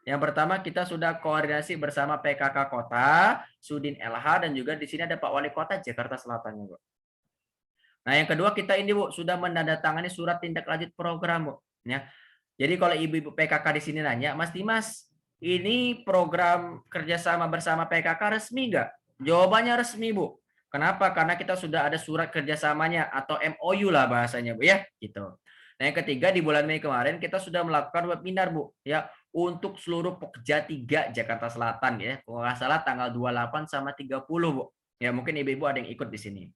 Yang pertama kita sudah koordinasi bersama PKK Kota, Sudin LH dan juga di sini ada Pak Wali Kota Jakarta Selatan Bu. Nah, yang kedua kita ini Bu sudah menandatangani surat tindak lanjut program Bu ya. Jadi kalau ibu-ibu PKK di sini nanya, Mas Dimas, ini program kerjasama bersama PKK resmi nggak? Jawabannya resmi Bu. Kenapa? Karena kita sudah ada surat kerjasamanya atau MOU lah bahasanya Bu ya, gitu. Nah yang ketiga di bulan Mei kemarin kita sudah melakukan webinar Bu ya untuk seluruh Pokja 3 Jakarta Selatan ya. Kalau nggak salah tanggal 28 sama 30 Bu. Ya mungkin ibu-ibu ada yang ikut di sini.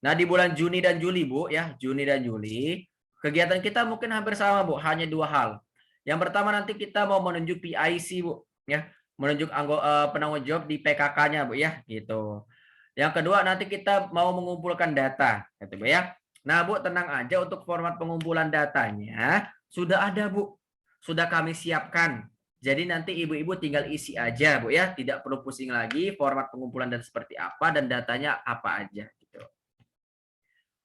Nah di bulan Juni dan Juli Bu ya, Juni dan Juli kegiatan kita mungkin hampir sama Bu, hanya 2 hal. Yang pertama nanti kita mau menunjuk PIC Bu ya, menunjuk penanggung jawab di PKK-nya Bu ya, gitu. Yang kedua nanti kita mau mengumpulkan data gitu Bu ya. Nah Bu tenang aja untuk format pengumpulan datanya sudah ada Bu. Sudah kami siapkan. Jadi nanti ibu-ibu tinggal isi aja Bu ya, tidak perlu pusing lagi format pengumpulan dan seperti apa dan datanya apa aja gitu.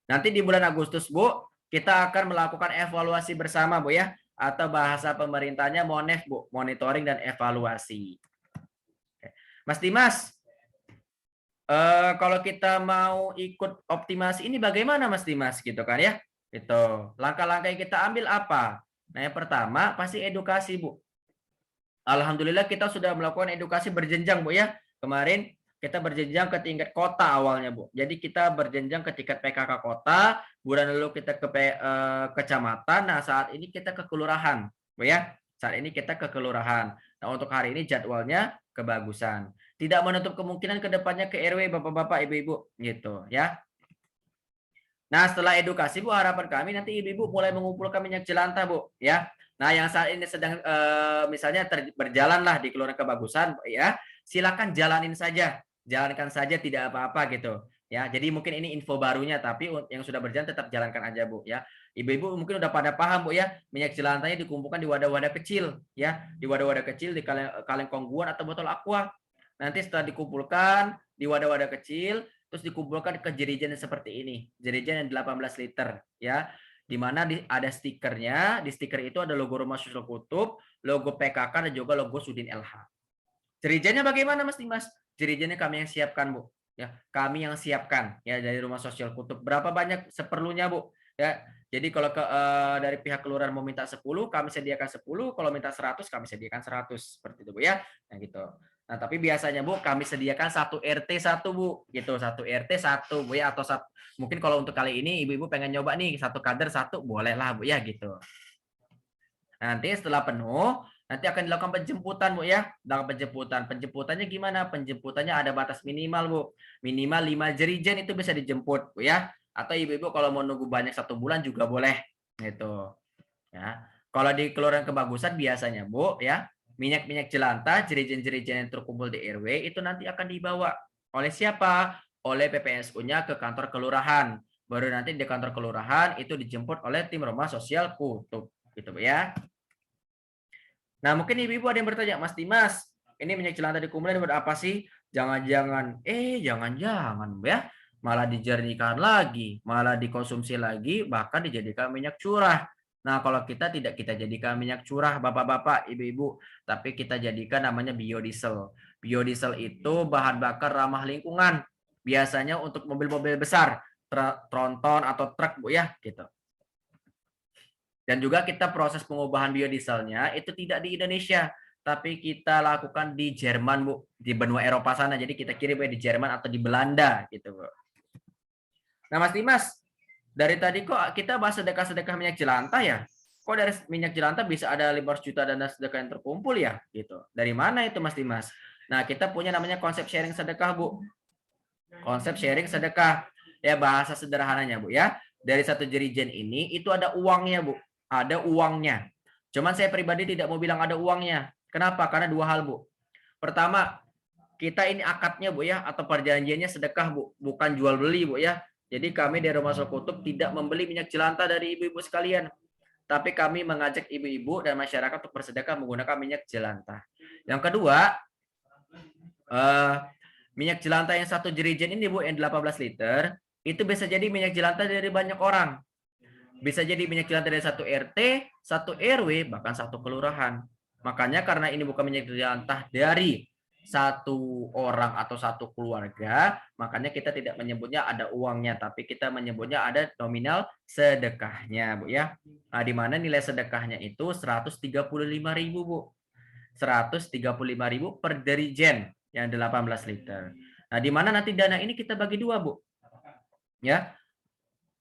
Nanti di bulan Agustus Bu, kita akan melakukan evaluasi bersama Bu ya, atau bahasa pemerintahnya MONEV Bu, monitoring dan evaluasi. Mas Dimas, kalau kita mau ikut optimasi ini bagaimana Mas Dimas gitu kan ya? Itu langkah-langkah yang kita ambil apa? Nah yang pertama pasti edukasi Bu. Alhamdulillah kita sudah melakukan edukasi berjenjang Bu ya. Kemarin kita berjenjang ke tingkat kota awalnya Bu. Jadi kita berjenjang ke tingkat PKK kota, bulan lalu kita ke kecamatan. Nah saat ini kita ke kelurahan Bu ya. Saat ini kita ke kelurahan. Nah untuk hari ini jadwalnya kebagusan. Tidak menutup kemungkinan ke depannya ke RW Bapak-bapak Ibu-ibu gitu ya. Nah setelah edukasi Bu harapan kami nanti ibu-ibu mulai mengumpulkan minyak jelantah Bu ya. Nah yang saat ini sedang misalnya berjalan lah di Kelurahan Kebagusan ya, silakan jalanin saja, jalankan saja tidak apa-apa gitu ya. Jadi mungkin ini info barunya tapi yang sudah berjalan tetap jalankan aja Bu ya. Ibu-ibu mungkin udah pada paham Bu ya, minyak jelantahnya dikumpulkan di wadah-wadah kecil ya, di wadah-wadah kecil di kaleng kongguan atau botol aqua. Nanti setelah dikumpulkan di wadah-wadah kecil terus dikumpulkan ke jerigen seperti ini, jerigen yang 18 liter ya, di mana ada stikernya, di stiker itu ada logo Rumah Sosial Kutub, logo PKK dan juga logo Sudin LH. Jerigennya bagaimana Mas Dimas? Jerigennya kami yang siapkan Bu, ya kami yang siapkan ya dari Rumah Sosial Kutub. Berapa banyak seperlunya Bu? Ya, jadi kalau dari pihak kelurahan mau minta 10, kami sediakan 10, kalau minta 100 kami sediakan 100 seperti itu Bu ya. Nah gitu. Nah, tapi biasanya Bu kami sediakan 1 RT 1 Bu, gitu. 1 RT 1 Bu ya atau mungkin kalau untuk kali ini ibu-ibu pengen nyoba nih 1 kader 1 boleh lah Bu ya gitu. Nanti setelah penuh nanti akan dilakukan penjemputan Bu ya. Dalam penjemputan. Penjemputannya gimana? Penjemputannya ada batas minimal Bu. Minimal 5 jerigen itu bisa dijemput Bu ya. Atau ibu-ibu kalau mau nunggu banyak 1 bulan juga boleh gitu. Ya. Kalau di Kelurahan Kebagusan biasanya Bu ya, minyak-minyak jelantah, jerigen-jerigen yang terkumpul di RW itu nanti akan dibawa oleh siapa? Oleh PPSU-nya ke kantor kelurahan. Baru nanti di kantor kelurahan itu dijemput oleh tim Rumah Sosial Kutub. Gitu Bu ya. Nah, mungkin ibu-ibu ada yang bertanya, Mas Dimas, ini minyak jelantah dikumpulin buat apa sih? Jangan-jangan, jangan-jangan ya, malah dijernihkan lagi, malah dikonsumsi lagi, bahkan dijadikan minyak curah. Nah, kalau kita tidak kita jadikan minyak curah, bapak-bapak, ibu-ibu, tapi kita jadikan namanya biodiesel. Biodiesel itu bahan bakar ramah lingkungan. Biasanya untuk mobil-mobil besar, tronton atau truk, Bu ya, gitu. Dan juga kita proses pengubahan biodieselnya itu tidak di Indonesia, tapi kita lakukan di Jerman, Bu, di benua Eropa sana. Jadi kita kirim di Jerman atau di Belanda gitu, Bu. Nah, Mas Dimas, dari tadi kok kita bahas sedekah-sedekah minyak jelantah ya? Kok dari minyak jelantah bisa ada 500 juta dana sedekah yang terkumpul ya? Gitu. Dari mana itu, Mas Dimas? Nah, kita punya namanya konsep sharing sedekah, Bu. Konsep sharing sedekah. Ya, bahasa sederhananya, Bu ya. Dari satu jerigen ini itu ada uangnya, Bu. Ada uangnya. Cuman saya pribadi tidak mau bilang ada uangnya. Kenapa? Karena dua hal, Bu. Pertama, kita ini akadnya, Bu ya, atau perjanjiannya sedekah, Bu. Bukan jual beli, Bu ya. Jadi kami dari Rumah Social Kutub tidak membeli minyak jelantah dari ibu-ibu sekalian. Tapi kami mengajak ibu-ibu dan masyarakat untuk bersedekah menggunakan minyak jelantah. Yang kedua, minyak jelantah yang satu jerigen ini, Bu, yang 18 liter, itu bisa jadi minyak jelantah dari banyak orang. Bisa jadi minyak jelantah dari satu RT, satu RW, bahkan satu kelurahan. Makanya karena ini bukan minyak jelantah dari satu orang atau satu keluarga, makanya kita tidak menyebutnya ada uangnya, tapi kita menyebutnya ada nominal sedekahnya, Bu ya. Nah, di mana nilai sedekahnya itu 135.000, Bu. 135.000 per dirijen yang 18 liter. Nah, di mana nanti dana ini kita bagi dua, Bu. Ya,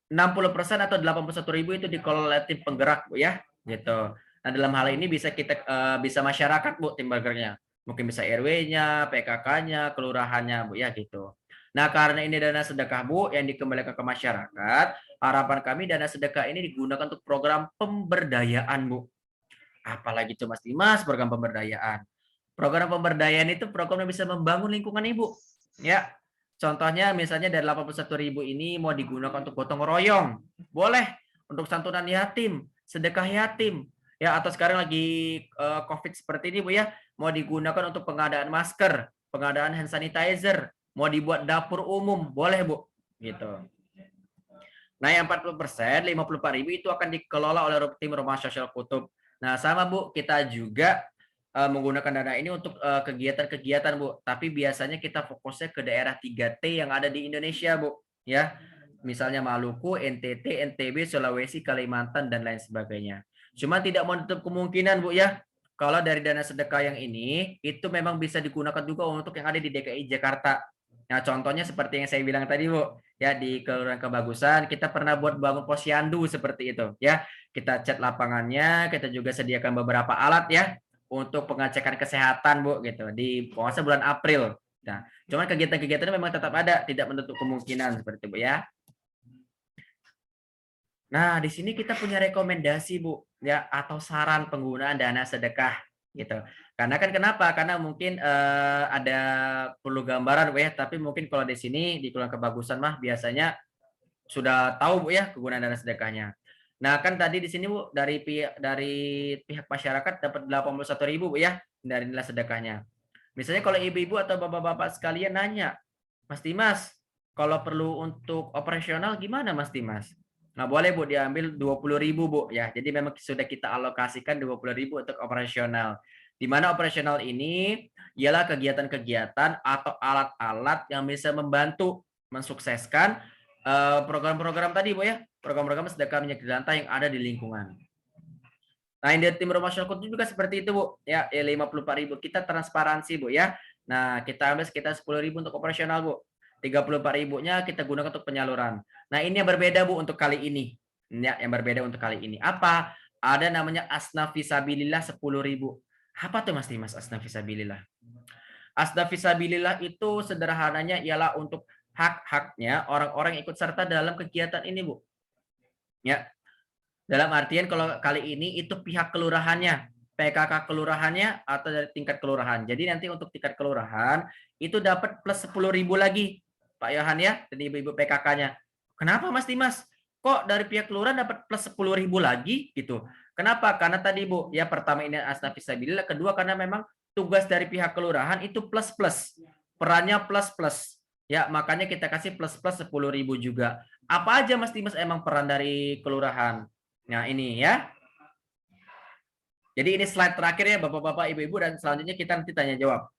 60% atau 81.000 itu dikelola tim penggerak, Bu ya, gitu. Nah, dalam hal ini bisa kita bisa masyarakat, Bu, tim penggeraknya. Mungkin bisa RW-nya, PKK-nya, kelurahannya, Bu ya, gitu. Nah, karena ini dana sedekah, Bu, yang dikembalikan ke masyarakat, harapan kami dana sedekah ini digunakan untuk program pemberdayaan, Bu. Apalagi itu, Mas Dimas, program pemberdayaan. Program pemberdayaan itu program yang bisa membangun lingkungan Ibu. Ya, contohnya misalnya dari 81.000 ini mau digunakan untuk gotong royong, boleh untuk santunan yatim, sedekah yatim, ya atau sekarang lagi COVID seperti ini, Bu ya, mau digunakan untuk pengadaan masker, pengadaan hand sanitizer, mau dibuat dapur umum, boleh, Bu, gitu. Nah, yang 40%, 54.000 itu akan dikelola oleh tim Rumah Sosial Kutub. Nah, sama, Bu, kita juga menggunakan dana ini untuk kegiatan-kegiatan, Bu. Tapi biasanya kita fokusnya ke daerah 3T yang ada di Indonesia, Bu. Ya, misalnya Maluku, NTT, NTB, Sulawesi, Kalimantan, dan lain sebagainya. Cuma tidak menutup kemungkinan, Bu, ya. Kalau dari dana sedekah yang ini, itu memang bisa digunakan juga untuk yang ada di DKI Jakarta. Nah, contohnya seperti yang saya bilang tadi, Bu. Ya, di Kelurahan Kebagusan, kita pernah buat bangun posyandu seperti itu. Ya, kita cat lapangannya, kita juga sediakan beberapa alat ya untuk pengecekan kesehatan, Bu, gitu di puasa bulan April. Nah, cuman kegiatan-kegiatan memang tetap ada, tidak menutup kemungkinan seperti itu, Bu ya. Nah, di sini kita punya rekomendasi, Bu, ya atau saran penggunaan dana sedekah gitu. Karena kan kenapa? Karena mungkin ada perlu gambaran, Bu ya, tapi mungkin kalau di sini di Kelurahan Kebagusan mah biasanya sudah tahu, Bu ya, kegunaan dana sedekahnya. Nah, kan tadi di sini, Bu, dari pihak masyarakat dapat 81.000, Bu ya, dari nilai sedekahnya. Misalnya kalau ibu-ibu atau bapak-bapak sekalian nanya, Mas Dimas, kalau perlu untuk operasional gimana, Mas Dimas? Nah, boleh, Bu, diambil 20.000, Bu ya. Jadi memang sudah kita alokasikan 20.000 untuk operasional. Di mana operasional ini ialah kegiatan-kegiatan atau alat-alat yang bisa membantu mensukseskan program-program tadi, Bu ya, program-program sedekah minyak jelantah yang ada di lingkungan. Nah, yang dari tim Rumah Social Kutub juga seperti itu, Bu. Ya, 54.000 kita transparansi, Bu ya. Nah, kita ambil sekitar 10.000 untuk operasional, Bu. 34.000-nya kita gunakan untuk penyaluran. Nah, ini yang berbeda, Bu, untuk kali ini. Ya, yang berbeda untuk kali ini. Apa? Ada namanya Asnaf Fisabilillah 10.000. Apa tuh, Mas Dimas, Asnaf Fisabilillah? Asnaf Fisabilillah itu sederhananya ialah untuk hak-haknya orang-orang yang ikut serta dalam kegiatan ini, Bu. Ya, dalam artian kalau kali ini itu pihak kelurahannya, PKK kelurahannya atau dari tingkat kelurahan. Jadi nanti untuk tingkat kelurahan itu dapat plus 10.000 lagi, Pak Yohan ya, dan ibu-ibu PKK-nya. Kenapa, Mas Dimas? Kok dari pihak kelurahan dapat plus 10.000 lagi gitu? Kenapa? Karena tadi Bu, ya pertama ini asnaf fisabilillah, kedua karena memang tugas dari pihak kelurahan itu plus-plus. Perannya plus-plus. Ya, makanya kita kasih plus-plus 10.000 juga. Apa aja Mas Dimas emang peran dari kelurahan? Nah, ini ya. Jadi ini slide terakhir ya Bapak-bapak, Ibu-ibu, dan selanjutnya kita nanti tanya jawab.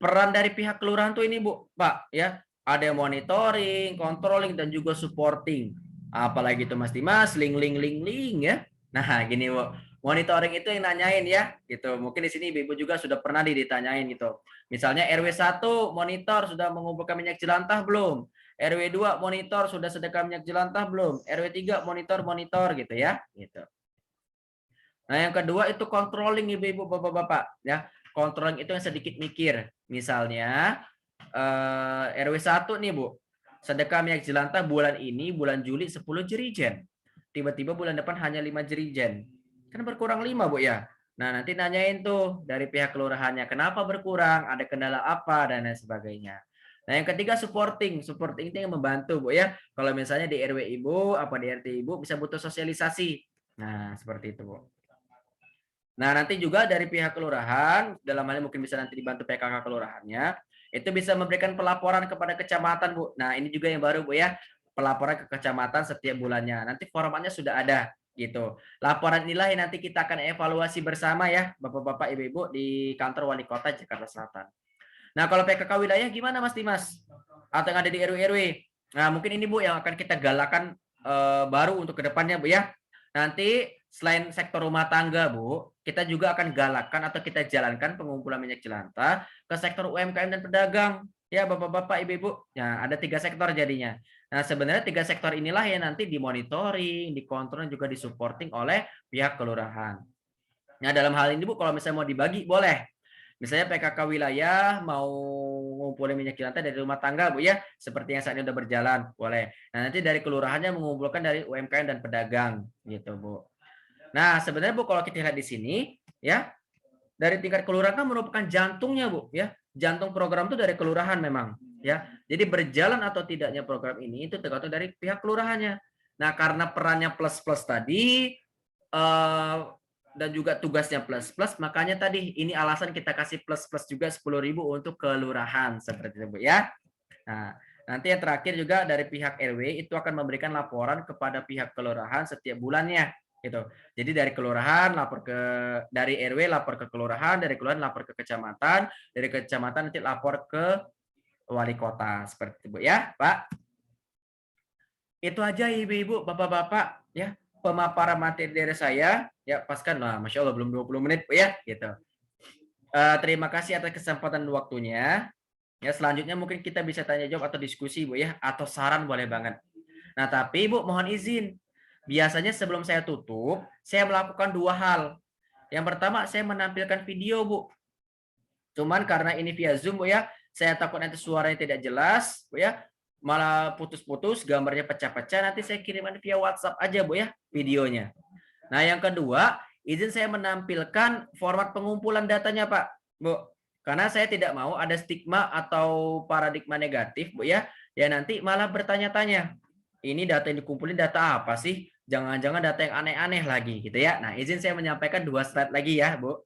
Peran dari pihak kelurahan tuh ini Bu, Pak, ya. Ada monitoring, controlling, dan juga supporting. Apalagi itu Mas Dimas, link ya. Nah, gini Bu. Monitoring itu yang nanyain ya, gitu. Mungkin di sini Ibu juga sudah pernah ditanyain gitu. Misalnya RW 1 monitor sudah mengumpulkan minyak jelantah belum? RW 2 monitor sudah sedekah minyak jelantah belum? RW 3 monitor gitu ya, gitu. Nah, yang kedua itu controlling Ibu-ibu, Bapak-bapak ya. Controlling itu yang sedikit mikir. Misalnya RW 1 nih Bu. Sedekah minyak jelantah bulan ini, bulan Juli 10 jerigen. Tiba-tiba bulan depan hanya 5 jerigen. Kan berkurang 5 Bu ya. Nah, nanti nanyain tuh dari pihak kelurahannya, kenapa berkurang, ada kendala apa, dan lain sebagainya. Nah, yang ketiga supporting. Supporting itu yang membantu Bu ya. Kalau misalnya di RW Ibu, apa di RT Ibu bisa butuh sosialisasi. Nah, seperti itu Bu. Nah, nanti juga dari pihak kelurahan, dalam hal ini mungkin bisa nanti dibantu PKK kelurahannya, itu bisa memberikan pelaporan kepada kecamatan, Bu. Nah, ini juga yang baru, Bu ya. Pelaporan ke kecamatan setiap bulannya. Nanti formatnya sudah ada gitu. Laporan inilah yang nanti kita akan evaluasi bersama ya, Bapak-bapak, Ibu-ibu di kantor Wali Kota Jakarta Selatan. Nah, kalau PKK wilayah gimana Mas Dimas? Atau yang ada di RW-RW? Nah, mungkin ini Bu yang akan kita galakan baru untuk kedepannya Bu ya. Nanti selain sektor rumah tangga Bu, kita juga akan galakkan atau kita jalankan pengumpulan minyak jelantah ke sektor UMKM dan pedagang. Ya Bapak-bapak, Ibu-ibu. Nah, ada 3 sektor jadinya. Nah, sebenarnya 3 sektor inilah yang nanti dimonitoring, dikontrol, dan juga disupporting oleh pihak kelurahan. Nah, dalam hal ini Bu, kalau misalnya mau dibagi boleh. Misalnya PKK wilayah mau ngumpulin minyak jelantah dari rumah tangga Bu ya, seperti yang saat ini sudah berjalan, boleh. Nah, nanti dari kelurahannya mengumpulkan dari UMKM dan pedagang gitu Bu. Nah, sebenarnya Bu kalau kita lihat di sini ya, dari tingkat kelurahan kan merupakan jantungnya Bu ya. Jantung program itu dari kelurahan memang ya. Jadi berjalan atau tidaknya program ini itu tergantung dari pihak kelurahannya. Nah, karena perannya plus-plus tadi dan juga tugasnya plus-plus, makanya tadi ini alasan kita kasih plus-plus juga 10.000 untuk kelurahan seperti itu Bu ya. Nah, nanti yang terakhir juga dari pihak RW itu akan memberikan laporan kepada pihak kelurahan setiap bulannya gitu. Jadi dari kelurahan lapor ke, dari RW lapor ke kelurahan, dari kelurahan lapor ke kecamatan, dari kecamatan nanti lapor ke wali kota seperti itu Bu ya, Pak. Itu aja Ibu-ibu, Bapak-bapak ya. Pemaparan materi dari saya ya, pas kan, nah, Masya Allah belum 20 menit Bu ya gitu. Terima kasih atas kesempatan waktunya. Ya, selanjutnya mungkin kita bisa tanya jawab atau diskusi Bu ya, atau saran boleh banget. Nah, tapi Bu mohon izin. Biasanya sebelum saya tutup, saya melakukan 2 hal. Yang pertama, saya menampilkan video Bu. Cuman karena ini via Zoom Bu ya, saya takut nanti suaranya tidak jelas Bu ya, malah putus-putus, gambarnya pecah-pecah, nanti saya kirimkan via WhatsApp aja Bu ya, videonya. Nah, yang kedua, izin saya menampilkan format pengumpulan datanya Pak, Bu. Karena saya tidak mau ada stigma atau paradigma negatif Bu ya, ya nanti malah bertanya-tanya. Ini data yang dikumpulin data apa sih? Jangan-jangan data yang aneh-aneh lagi gitu ya. Nah, izin saya menyampaikan 2 slide lagi ya, Bu.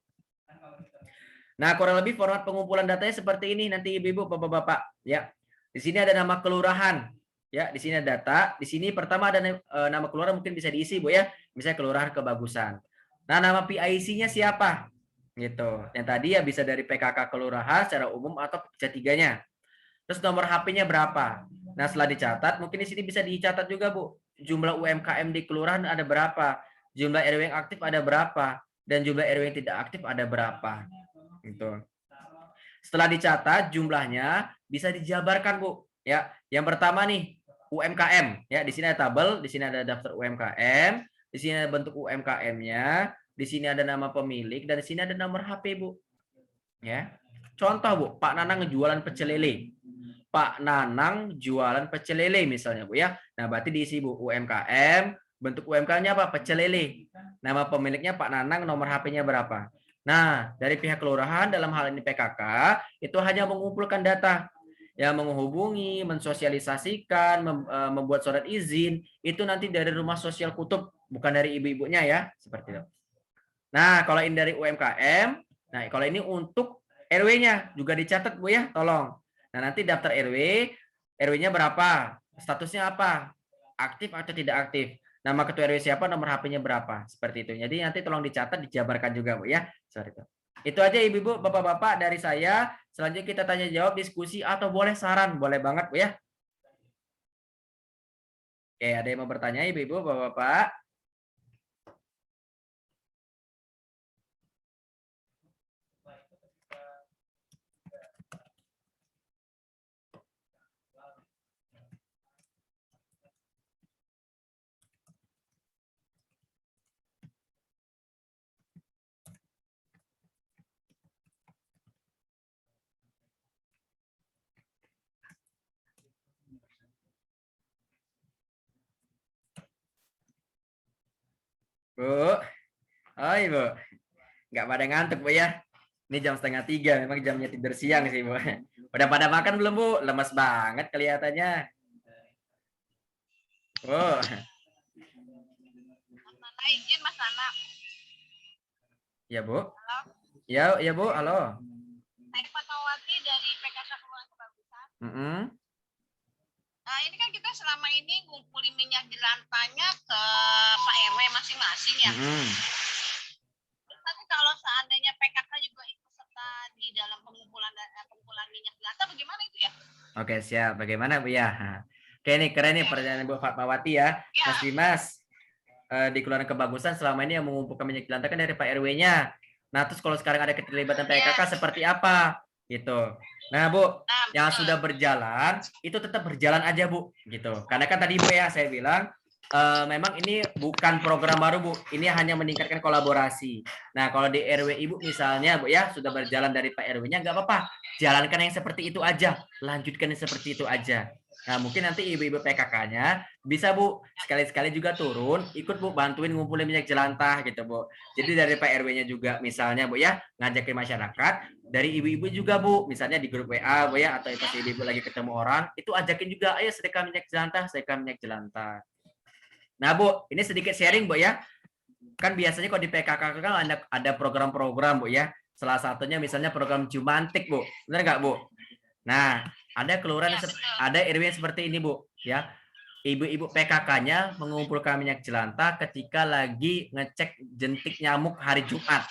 Nah, kurang lebih format pengumpulan datanya seperti ini nanti Ibu-ibu, Bapak-bapak ya. Di sini ada nama kelurahan. Ya, di sini ada data. Di sini pertama ada nama kelurahan mungkin bisa diisi Bu ya. Misalnya Kelurahan Kebagusan. Nah, nama PIC-nya siapa? Gitu. Yang tadi ya bisa dari PKK kelurahan secara umum atau tiga-tiganya. Terus nomor HP-nya berapa? Nah, setelah dicatat, mungkin di sini bisa dicatat juga Bu. Jumlah UMKM di kelurahan ada berapa? Jumlah RW yang aktif ada berapa? Dan jumlah RW yang tidak aktif ada berapa? Gitu. Setelah dicatat jumlahnya bisa dijabarkan Bu. Ya, yang pertama nih UMKM. Ya, di sini ada tabel, di sini ada daftar UMKM, di sini ada bentuk UMKM-nya, di sini ada nama pemilik, dan di sini ada nomor HP Bu. Ya, contoh Bu, Pak Nanang jualan pecel lele. Pak Nanang jualan pecel lele misalnya Bu ya. Nah, berarti diisi Bu UMKM, bentuk UMKM-nya apa? Pecel lele. Nama pemiliknya Pak Nanang, nomor HP-nya berapa? Nah, dari pihak kelurahan dalam hal ini PKK itu hanya mengumpulkan data, yang menghubungi, mensosialisasikan, membuat surat izin itu nanti dari Rumah Sosial Kutub bukan dari ibu-ibunya ya, seperti itu. Nah, kalau ini dari UMKM, nah kalau ini untuk RW-nya juga dicatat Bu ya, tolong. Nah, nanti daftar RW-nya berapa, statusnya apa, aktif atau tidak aktif, nama ketua RW siapa, nomor HP-nya berapa, seperti itu. Jadi nanti tolong dicatat, dijabarkan juga Bu ya, seperti itu. Itu aja Ibu-ibu, Bapak-bapak dari saya. Selanjutnya kita tanya jawab, diskusi atau boleh saran, boleh banget Bu ya. Oke, ada yang mau bertanya Ibu-ibu, Bapak-bapak? Bu, oh Ibu, nggak pada ngantuk Bu ya? Ini jam 2:30, memang jamnya tidur siang sih Bu. Udah pada makan belum Bu? Lemes banget kelihatannya. Oh, Nana izin Mas Nana. ya Bu. Halo. Ya Bu, halo. Saya Fatmawati dari PKK Kelurahan Kebagusan. Nah, ini kan kita selama ini ngumpulin minyak jelantahnya ke Pak RW masing-masing ya. Terus nanti kalau seandainya PKK juga ikut serta di dalam pengumpulan minyak jelantah, bagaimana itu ya? Oke, siap. Bagaimana Bu ya? Oke, ini keren nih pertanyaan Bu Fatmawati ya. Mas Dimas, di Kelurahan Kebagusan selama ini yang mengumpulkan minyak jelantah kan dari Pak RW-nya. Nah, terus kalau sekarang ada keterlibatan PKK seperti apa? Gitu. Nah, Bu, yang sudah berjalan itu tetap berjalan aja, Bu, gitu. Karena kan tadi Bu ya saya bilang memang ini bukan program baru, Bu. Ini hanya meningkatkan kolaborasi. Nah, kalau di RW Ibu misalnya, Bu ya, sudah berjalan dari Pak RW-nya nggak apa-apa. Jalankan yang seperti itu aja, lanjutkan yang seperti itu aja. Nah, mungkin nanti ibu-ibu PKK-nya bisa Bu sekali-sekali juga turun, ikut Bu bantuin ngumpulin minyak jelantah gitu Bu. Jadi dari Pak RW-nya juga misalnya Bu ya ngajakin masyarakat, dari ibu-ibu juga Bu, misalnya di grup WA Bu ya, atau pas ibu-ibu lagi ketemu orang, itu ajakin juga, ayo sedekah minyak jelantah, sedekah minyak jelantah. Nah Bu, ini sedikit sharing Bu ya. Kan biasanya kalau di PKK kan ada program-program Bu ya. Salah satunya misalnya program Jumantik Bu, benar nggak Bu? Nah, ada kelurahan, ada RW yang seperti ini Bu ya. Ibu-ibu PKK-nya mengumpulkan minyak jelantah ketika lagi ngecek jentik nyamuk hari Jumat.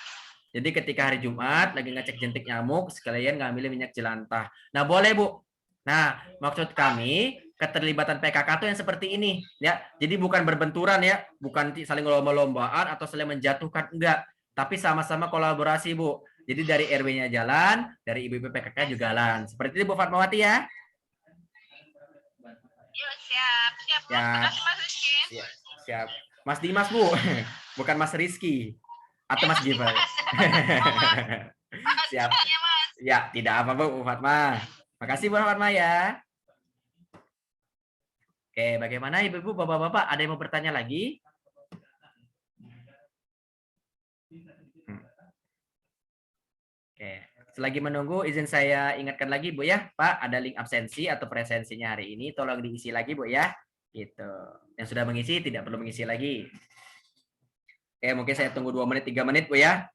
Jadi ketika hari Jumat lagi ngecek jentik nyamuk, sekalian ngambil minyak jelantah. Nah, boleh Bu. Nah, maksud kami keterlibatan PKK itu yang seperti ini ya. Jadi bukan berbenturan ya, bukan saling lomba-lombaan atau saling menjatuhkan, enggak. Tapi sama-sama kolaborasi Bu. Jadi dari RW-nya jalan, dari ibu-ibu PKK juga jalan. Seperti itu Bu Fatmawati ya. Yuk, siap. Mas. Mas Rizky. Siap. Mas Dimas Bu, bukan Mas Rizky. Atau Mas Gibran. Siap. Ya, tidak apa Bu Fatma. Makasih Bu Fatma ya. Oke, bagaimana Ibu-ibu, Bapak-bapak? Ada yang mau bertanya lagi? Oke, selagi menunggu izin saya ingatkan lagi Bu ya, Pak, ada link absensi atau presensinya hari ini, tolong diisi lagi Bu ya. Gitu. Yang sudah mengisi tidak perlu mengisi lagi. Oke, mungkin saya tunggu 2 menit 3 menit Bu ya.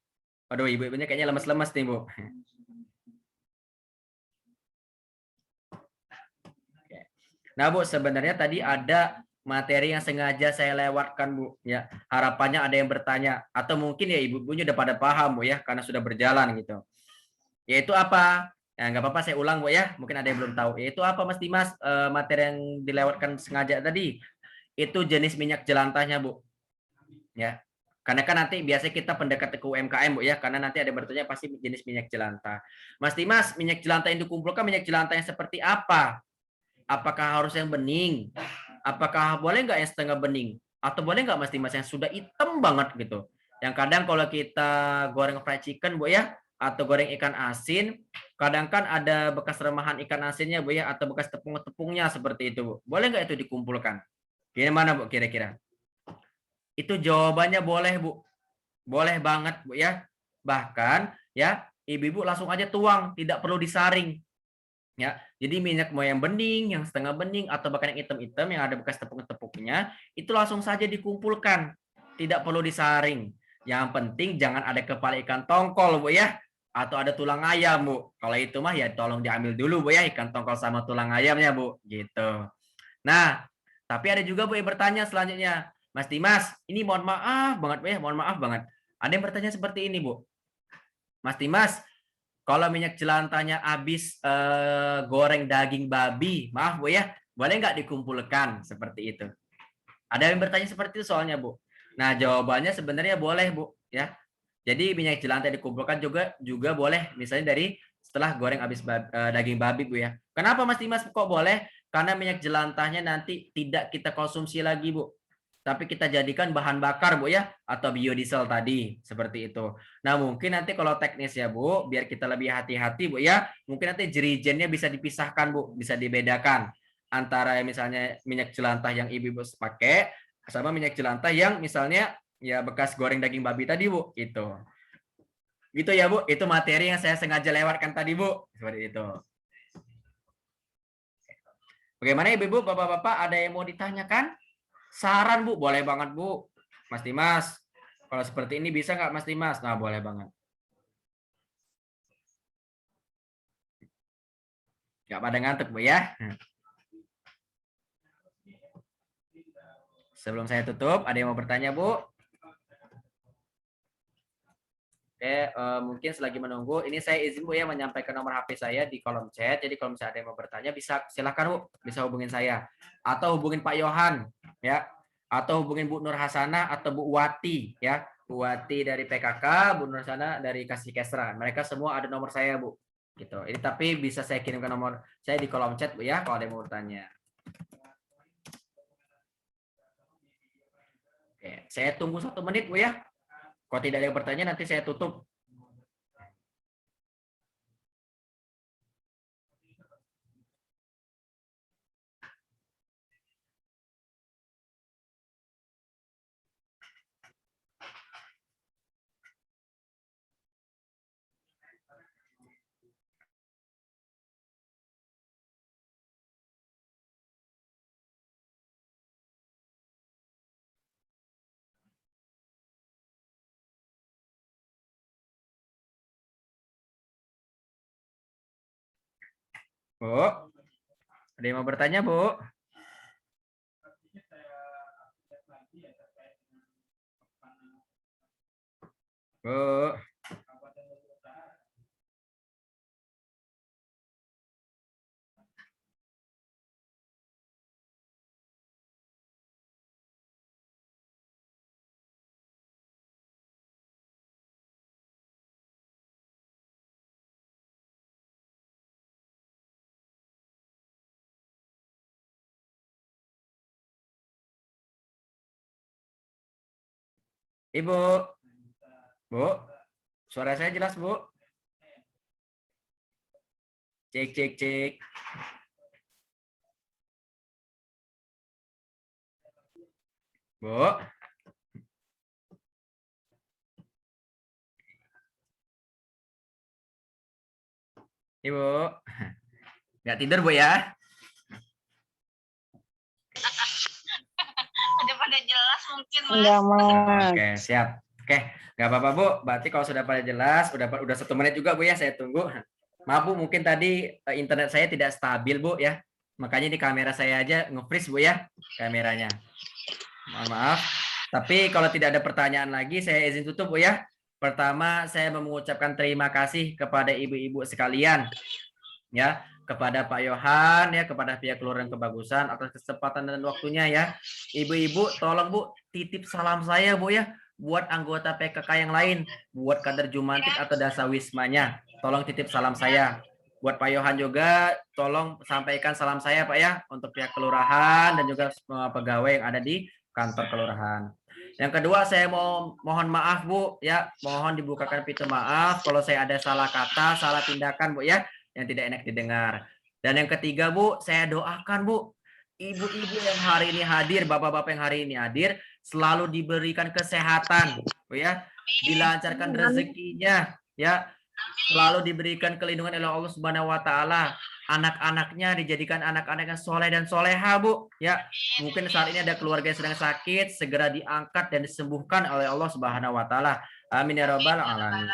Waduh, ibu-ibunya kayaknya lemes-lemes nih Bu. Oke. Nah Bu, sebenarnya tadi ada materi yang sengaja saya lewatkan Bu ya. Harapannya ada yang bertanya atau mungkin ya ibu-ibunya udah pada paham Bu ya karena sudah berjalan gitu. Yaitu apa? Ya nggak apa-apa saya ulang Bu ya. Mungkin ada yang belum tahu. Yaitu apa Mas Dimas materi yang dilewatkan sengaja tadi? Itu jenis minyak jelantahnya Bu. Ya. Karena kan nanti biasanya kita pendekat ke UMKM Bu ya, karena nanti ada bertanya pasti jenis minyak jelantah. Mas Dimas, minyak jelantah yang dikumpulkan minyak jelantah yang seperti apa? Apakah harus yang bening? Apakah boleh nggak yang setengah bening? Atau boleh nggak Mas Dimas yang sudah hitam banget gitu? Yang kadang kalau kita goreng fried chicken Bu ya, atau goreng ikan asin, kadang kan ada bekas remahan ikan asinnya Bu ya, atau bekas tepung-tepungnya seperti itu Bu. Boleh nggak itu dikumpulkan? Gimana Bu kira-kira? Itu jawabannya boleh Bu. Boleh banget Bu ya. Bahkan ya, ibu-ibu langsung aja tuang, tidak perlu disaring. Ya, jadi minyak mau yang bening, yang setengah bening, atau bahkan yang hitam-hitam yang ada bekas tepung-tepungnya, itu langsung saja dikumpulkan. tidak perlu disaring. Yang penting jangan ada kepala ikan tongkol, Bu ya, atau ada tulang ayam, Bu. Kalau itu mah ya tolong diambil dulu, Bu ya, ikan tongkol sama tulang ayamnya, Bu, gitu. Nah, tapi ada juga Bu yang bertanya selanjutnya, Mas Dimas, ini mohon maaf banget, Bu ya, mohon maaf banget. Ada yang bertanya seperti ini, Bu. Mas Dimas, kalau minyak jelantahnya habis goreng daging babi, maaf Bu ya, boleh nggak dikumpulkan seperti itu? Ada yang bertanya seperti itu soalnya, Bu. Nah, jawabannya sebenarnya boleh, Bu, ya. Jadi minyak jelantah dikumpulkan juga boleh, misalnya dari setelah goreng habis daging babi, Bu ya. Kenapa Mas Dimas kok boleh? Karena minyak jelantahnya nanti tidak kita konsumsi lagi, Bu. Tapi kita jadikan bahan bakar, Bu ya, atau biodiesel tadi, seperti itu. Nah, mungkin nanti kalau teknis ya, Bu, biar kita lebih hati-hati, Bu ya, mungkin nanti jerigennya bisa dipisahkan, Bu, bisa dibedakan antara misalnya minyak jelantah yang ibu-ibu pakai sama minyak jelantah yang misalnya ya bekas goreng daging babi tadi, Bu, itu. Gitu ya, Bu. Itu materi yang saya sengaja lewatkan tadi, Bu. Seperti itu. Bagaimana Ibu-ibu, Bapak-bapak, ada yang mau ditanyakan? Saran, Bu, boleh banget, Bu. Mas Dimas, kalau seperti ini bisa nggak Mas Dimas? Nah, boleh banget. Nggak pada ngantuk, Bu ya. Sebelum saya tutup, ada yang mau bertanya, Bu? Oke, mungkin selagi menunggu, ini saya izin Bu ya menyampaikan nomor HP saya di kolom chat. Jadi kalau misalnya ada yang mau bertanya, bisa silakan Bu, bisa hubungin saya atau hubungin Pak Yohan ya, atau hubungin Bu Nur Hasanah atau Bu Wati ya, Bu Wati dari PKK, Bu Nur Hasanah dari Kasih Kesra. Mereka semua ada nomor saya, Bu. Gitu. Ini tapi bisa saya kirimkan nomor saya di kolom chat, Bu ya, kalau ada yang mau bertanya. Oke, saya tunggu 1 menit, Bu ya. Kalau tidak ada yang bertanya, nanti saya tutup. Bu, ada yang mau bertanya, Bu? Bu. Ibu, Bu, suara saya jelas, Bu? Cek, cek, cek. Bu. Ibu. Nggak tidur, Bu ya? Udah pada jelas mungkin Mas. Enggak, Mas. Oke, siap. Oke, nggak apa-apa, Bu. Berarti kalau sudah pada jelas, udah 1 menit juga, Bu ya, saya tunggu. Maaf, Bu, mungkin tadi internet saya tidak stabil, Bu ya. Makanya di kamera saya aja nge-freeze, Bu ya, kameranya. Mohon maaf. Tapi kalau tidak ada pertanyaan lagi, saya izin tutup, Bu ya. Pertama, saya mengucapkan terima kasih kepada ibu-ibu sekalian, ya, kepada Pak Yohan, ya, kepada pihak Kelurahan Kebagusan atas kesempatan dan waktunya ya. Ibu-ibu, tolong Bu titip salam saya, Bu ya, buat anggota PKK yang lain, buat kader Jumantik atau Dasawismanya. Tolong titip salam saya. Buat Pak Yohan juga, tolong sampaikan salam saya, Pak ya, untuk pihak kelurahan dan juga semua pegawai yang ada di kantor kelurahan. Yang kedua, saya mohon maaf, Bu ya, mohon dibukakan pintu maaf kalau saya ada salah kata, salah tindakan, Bu ya, yang tidak enak didengar. Dan yang ketiga, Bu, saya doakan, Bu, ibu-ibu yang hari ini hadir, bapak-bapak yang hari ini hadir, selalu diberikan kesehatan, Bu ya, dilancarkan rezekinya, ya, selalu diberikan kelindungan oleh Allah Subhanahu wa taala. Anak-anaknya dijadikan anak-anak yang soleh dan soleha, Bu. Ya, mungkin saat ini ada keluarga yang sedang sakit, segera diangkat dan disembuhkan oleh Allah Subhanahu wa taala. Amin ya rabbal alamin.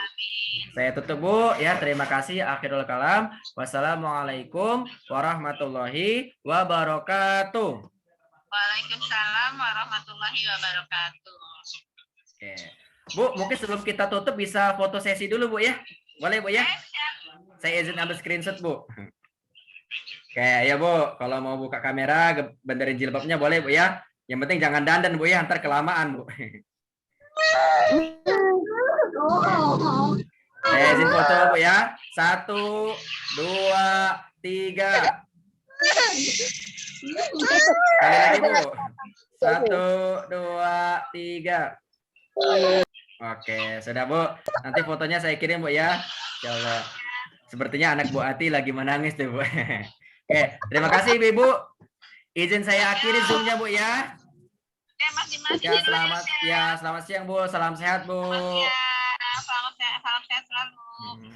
Saya tutup, Bu, ya. Terima kasih. Akhirul kalam. Wassalamualaikum warahmatullahi wabarakatuh. Waalaikumsalam warahmatullahi wabarakatuh. Oke. Bu, mungkin sebelum kita tutup bisa foto sesi dulu, Bu, ya. Boleh, Bu, ya? Saya izin ambil screenshot, Bu. Oke, ya, Bu. Kalau mau buka kamera, benerin jilbabnya boleh, Bu, ya. Yang penting jangan dandan, Bu, ya. Ntar kelamaan, Bu. Saya izin foto, Bu, ya. 1, 2, 3. Sekali lagi, Bu. 1, 2, 3. Oke, sudah, Bu. Nanti fotonya saya kirim, Bu, ya. Insyaallah. Sepertinya anak Bu Ati lagi menangis tuh, Bu. Oke, terima kasih, Ibu. Izin saya akhiri Zoom-nya, Bu, ya. Oke, Mas Dimas. Ya, selamat siang, Bu. Salam sehat, Bu. Selamat siang. Salam sehat selalu.